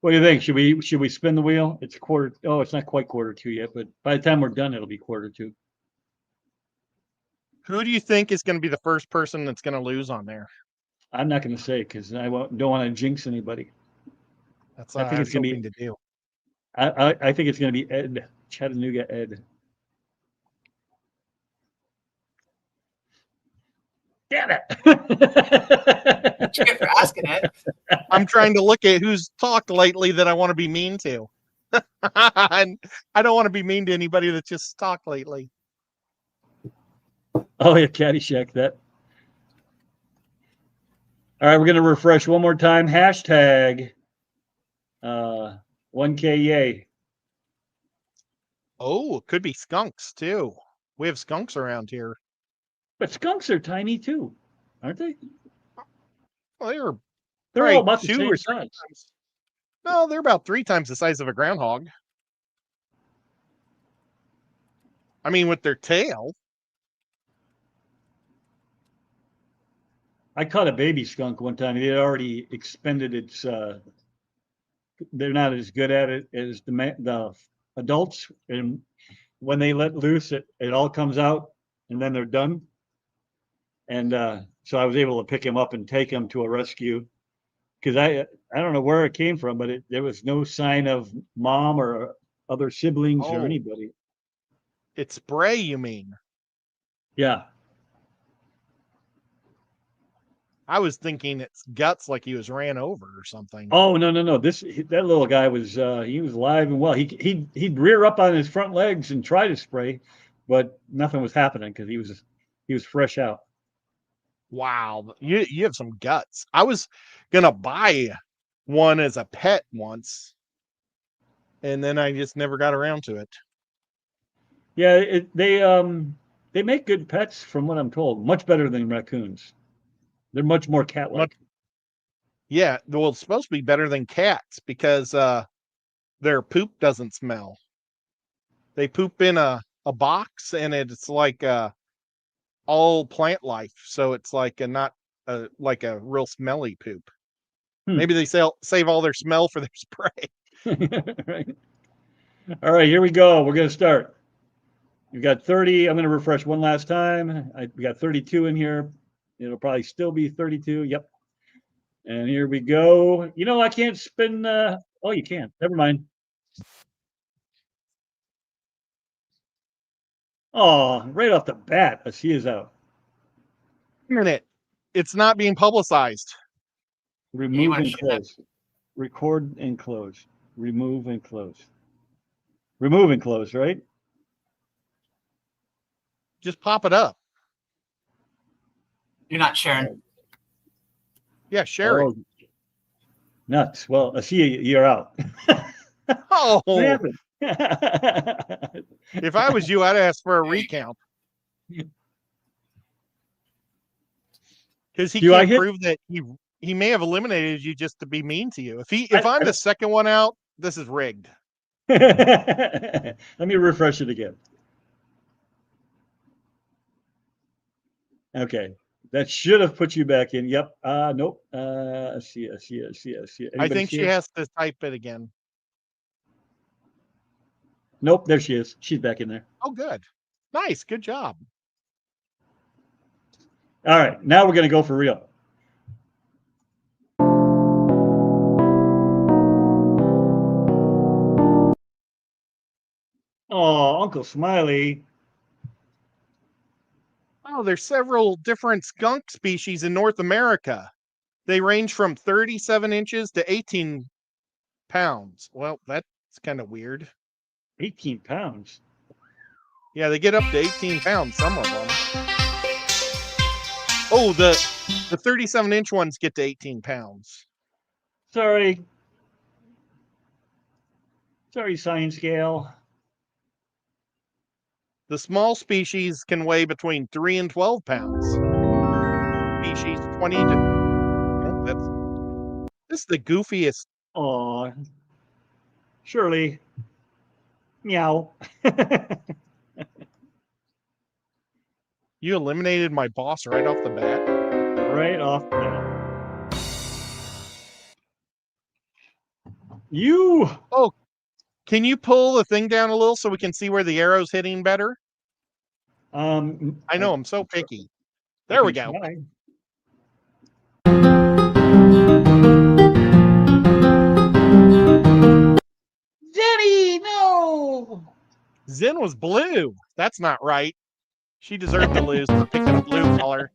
What do you think? Should we spin the wheel? It's quarter. Oh, it's not quite quarter 2 yet, but by the time we're done, it'll be quarter 2. Who do you think is going to be the first person that's going to lose on there? I'm not going to say because don't want to jinx anybody. That's what I think it's gonna be- hoping to do. I think it's going to be Ed, Chattanooga Ed. Damn it! What you get for asking it? I'm trying to look at who's talked lately that I want to be mean to. And I don't want to be mean to anybody that's just talked lately. Oh yeah, Caddyshack that. All right, we're gonna refresh one more time. Hashtag 1K yay. Oh, it could be skunks too. We have skunks around here. But skunks are tiny too, aren't they? Well, They're Right, all about the 2 same or 3 size. times. No, they're about 3 times the size of a groundhog. I mean, with their tail. I caught a baby skunk one time. It had already expended its. They're not as good at it as the adults, and when they let loose, it all comes out, and then they're done. And so I was able to pick him up and take him to a rescue because I don't know where it came from, but there was no sign of mom or other siblings or Oh. anybody. It's spray, you mean? Yeah. I was thinking it's guts like he was ran over or something. Oh no. That little guy was he was alive and well. He'd rear up on his front legs and try to spray, but nothing was happening because he was fresh out. Wow, you have some guts. I was gonna buy one as a pet once, and then I just never got around to it. Yeah, they make good pets from what I'm told. Much better than raccoons. They're much more cat-like. Yeah, well, it's supposed to be better than cats because their poop doesn't smell. They poop in a box, and it's like all plant life, so it's like not like a real smelly poop. Maybe they save all their smell for their spray. Right. All right, here we go. We're going to start. We've got 30. I'm going to refresh one last time. We got 32 in here. It'll probably still be 32. Yep. And here we go. You know, I can't spin. Oh, you can. Never mind. Oh, right off the bat, she is out. Minute, it's not being publicized. Remove and close. Record and close. Remove and close. Remove and close, right? Just pop it up. You're not sharing. Yeah, share it. Nuts. Well, I see you're out. Oh, What happened? if I was you, I'd ask for a recount. Because he can't prove that he may have eliminated you just to be mean to you. If I'm the second one out, this is rigged. Let me refresh it again. Okay. That should have put you back in. Yep. Nope. I see. I think she has to type it again. Nope. There she is. She's back in there. Oh, good. Nice. Good job. All right. Now we're going to go for real. Oh, Uncle Smiley. Oh, there's several different skunk species in North America. They range from 37 inches to 18 pounds. Well, that's kind of weird. 18 pounds? Yeah, they get up to 18 pounds, some of them. Oh, the 37-inch ones get to 18 pounds. Sorry, science scale. The small species can weigh between 3 and 12 pounds. Species 20 to... Oh, this is the goofiest. Oh, Shirley. Meow. You eliminated my boss right off the bat. Right off the bat. You. Oh, can you pull the thing down a little so we can see where the arrow's hitting better? I know, I'm so picky. There we go. Try. Jenny, no. Zen was blue. That's not right. She deserved to lose for picking a blue color.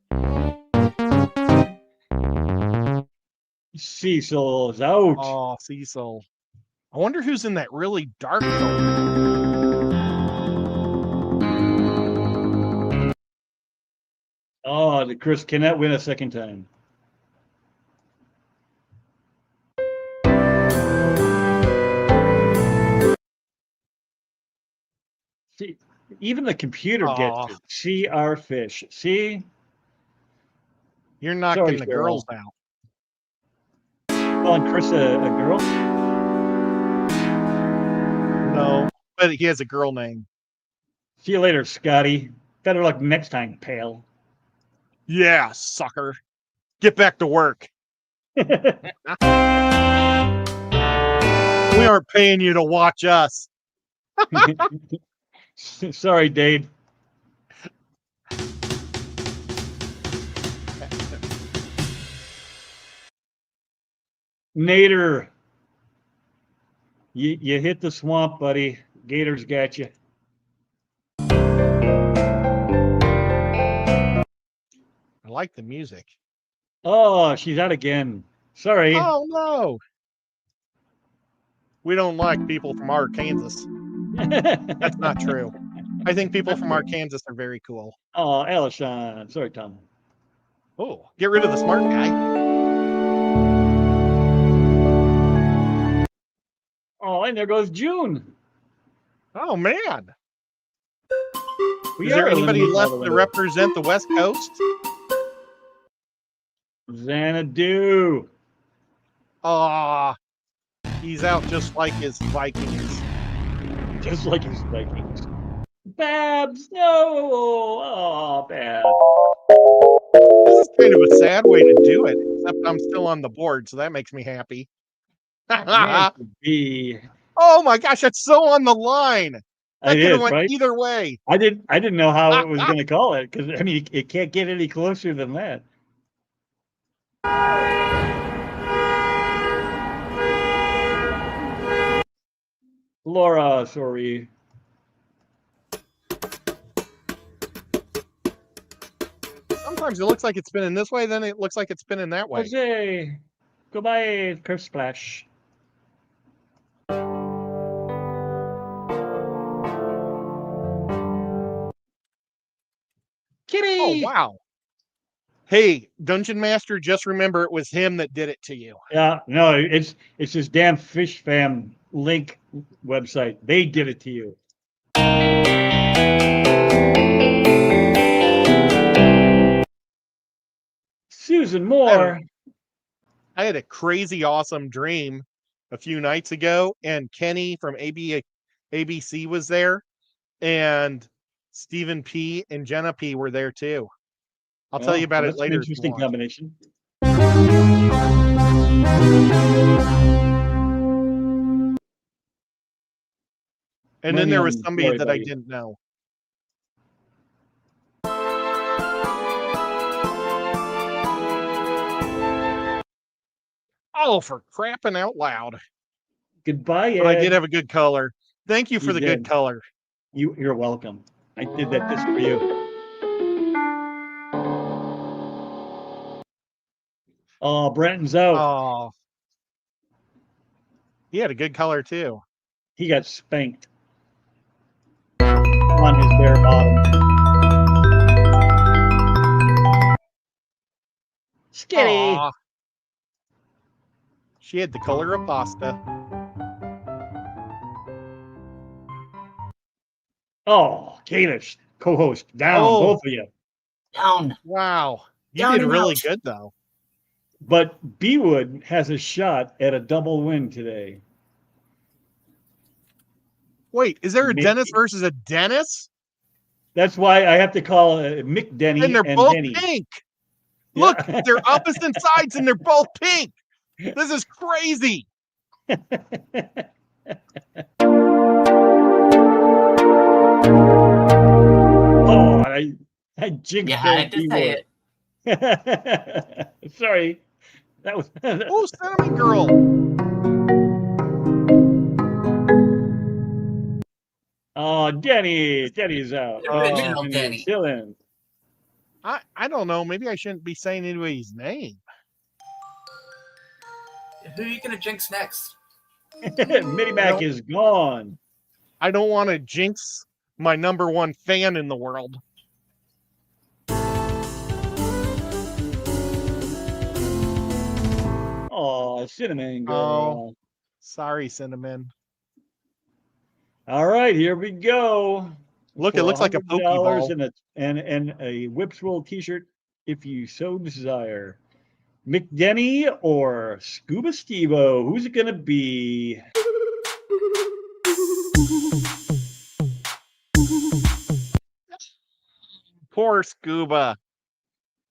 Cecil is out. Oh, Cecil. I wonder who's in that really dark color. Oh, Chris cannot win a second time. See, even the computer gets it. See our fish. See? You're knocking the girls out. Calling Chris a girl? No, but he has a girl name. See you later, Scotty. Better luck next time, pal. Yeah, sucker. Get back to work. We aren't paying you to watch us. Sorry, Dade. Nader. You hit the swamp, buddy. Gators got you. I like the music. Oh, she's out again. Sorry. Oh, no. We don't like people from Arkansas. That's not true. I think people from Arkansas are very cool. Oh, Alishon. Sorry, Tom. Oh, get rid of the smart guy. Oh, and there goes June. Oh man. We Is there are anybody eliminating all left the to women. represent the West Coast? Xanadu. Ah, he's out just like his Vikings. Just like his Vikings. Babs, no. Oh, Babs. This is kind of a sad way to do it, except I'm still on the board, so that makes me happy. Man to be. Oh my gosh, that's so on the line. That It could have is, went right? either way. I didn't know how it was going to call it because I mean it can't get any closer than that. Laura, sorry. Sometimes it looks like it's spinning this way, then it looks like it's spinning that way. Jose, goodbye, Curse Splash. Kitty. Oh wow. Hey, Dungeon Master, just remember it was him that did it to you. Yeah, no, it's this damn Fish Fam link website. They did it to you. Susan Moore. I had a crazy awesome dream a few nights ago, and Kenny from ABC was there, and Stephen P and Jenna P were there too. I'll tell you about it That's later. an if you interesting want. combination. And then there was Millennium, somebody sorry, that I buddy. didn't know. Oh, for crapping out loud. Goodbye, But I Ed. did have a good color. Thank you for You the good did. color. You're welcome. I did that just for you. Oh, Brenton's out. Oh. He had a good color too. He got spanked on his bare bottom. Skitty. Aw. She had the color of pasta. Oh, Kalish, co-host, down, Oh. both of you. Down. Wow. You Down did and really out. good though. But Bewood has a shot at a double win today. Wait, is there a Maybe. Dennis versus a Dennis? That's why I have to call Mick Denny And they're and both Denny. pink. Yeah. Look, they're opposite sides and they're both pink. This is crazy. Oh, I jinxed Yeah, I old had to say Bewood. it. Sorry. That was Oh, Cinnamon Girl. Oh, Denny's out. The Oh, original Mick Denny. Still in. I don't know. Maybe I shouldn't be saying anybody's name. Who are you gonna jinx next? Minnie Mac is gone. I don't want to jinx my number one fan in the world. Oh, Cinnamon Girl. Oh. Sorry, Cinnamon. All right, here we go. Look, For it looks like a $100 Pokeball. and a Whips World t-shirt if you so desire. Mick Denny or Scuba Stevo? Who's it gonna be? Poor Scuba.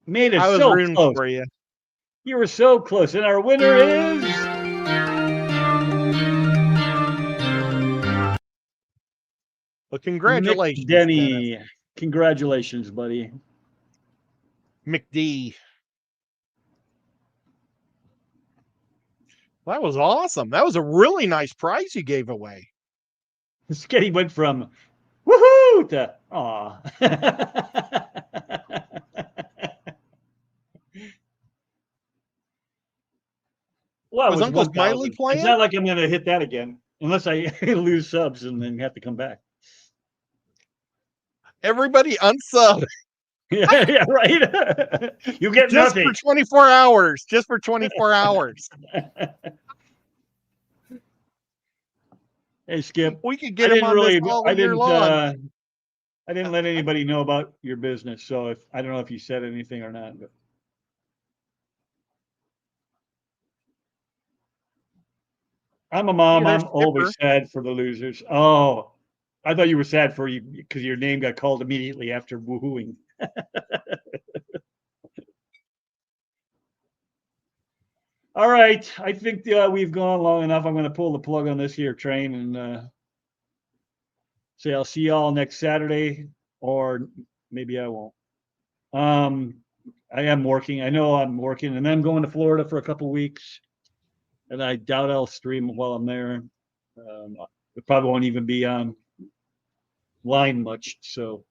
Made it I was so rooting close. for you. You were so close, and our winner is Well, congratulations, Mick Denny. Congratulations, buddy. McD. That was awesome. That was a really nice prize you gave away. Sketty went from woohoo to aw. Well, Was it Uncle 1,000. Smiley playing? It's not like I'm going to hit that again, unless I lose subs and then have to come back. Everybody unsub Yeah, yeah, right. You get just nothing. for 24 hours. Just for 24 hours. Hey, Skip. We could I get him didn't on really, this all I year didn't, long. I didn't let anybody know about your business, so if, I don't know if you said anything or not, but. I'm a mom. there's I'm always Skipper. sad for the losers. Oh, I thought you were sad for you because your name got called immediately after woohooing. All right, I think we've gone long enough. I'm going to pull the plug on this here train and say I'll see y'all next Saturday, or maybe I won't. Um, I am working. I know I'm working, and then I'm going to Florida for a couple weeks, and I doubt I'll stream while I'm there. It probably won't even be on line much, so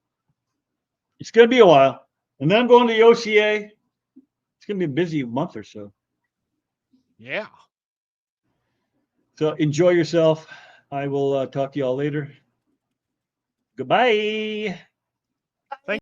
it's going to be a while. And then I'm going to the OCA. It's going to be a busy month or so. Yeah. So enjoy yourself. I will talk to y'all later. Goodbye.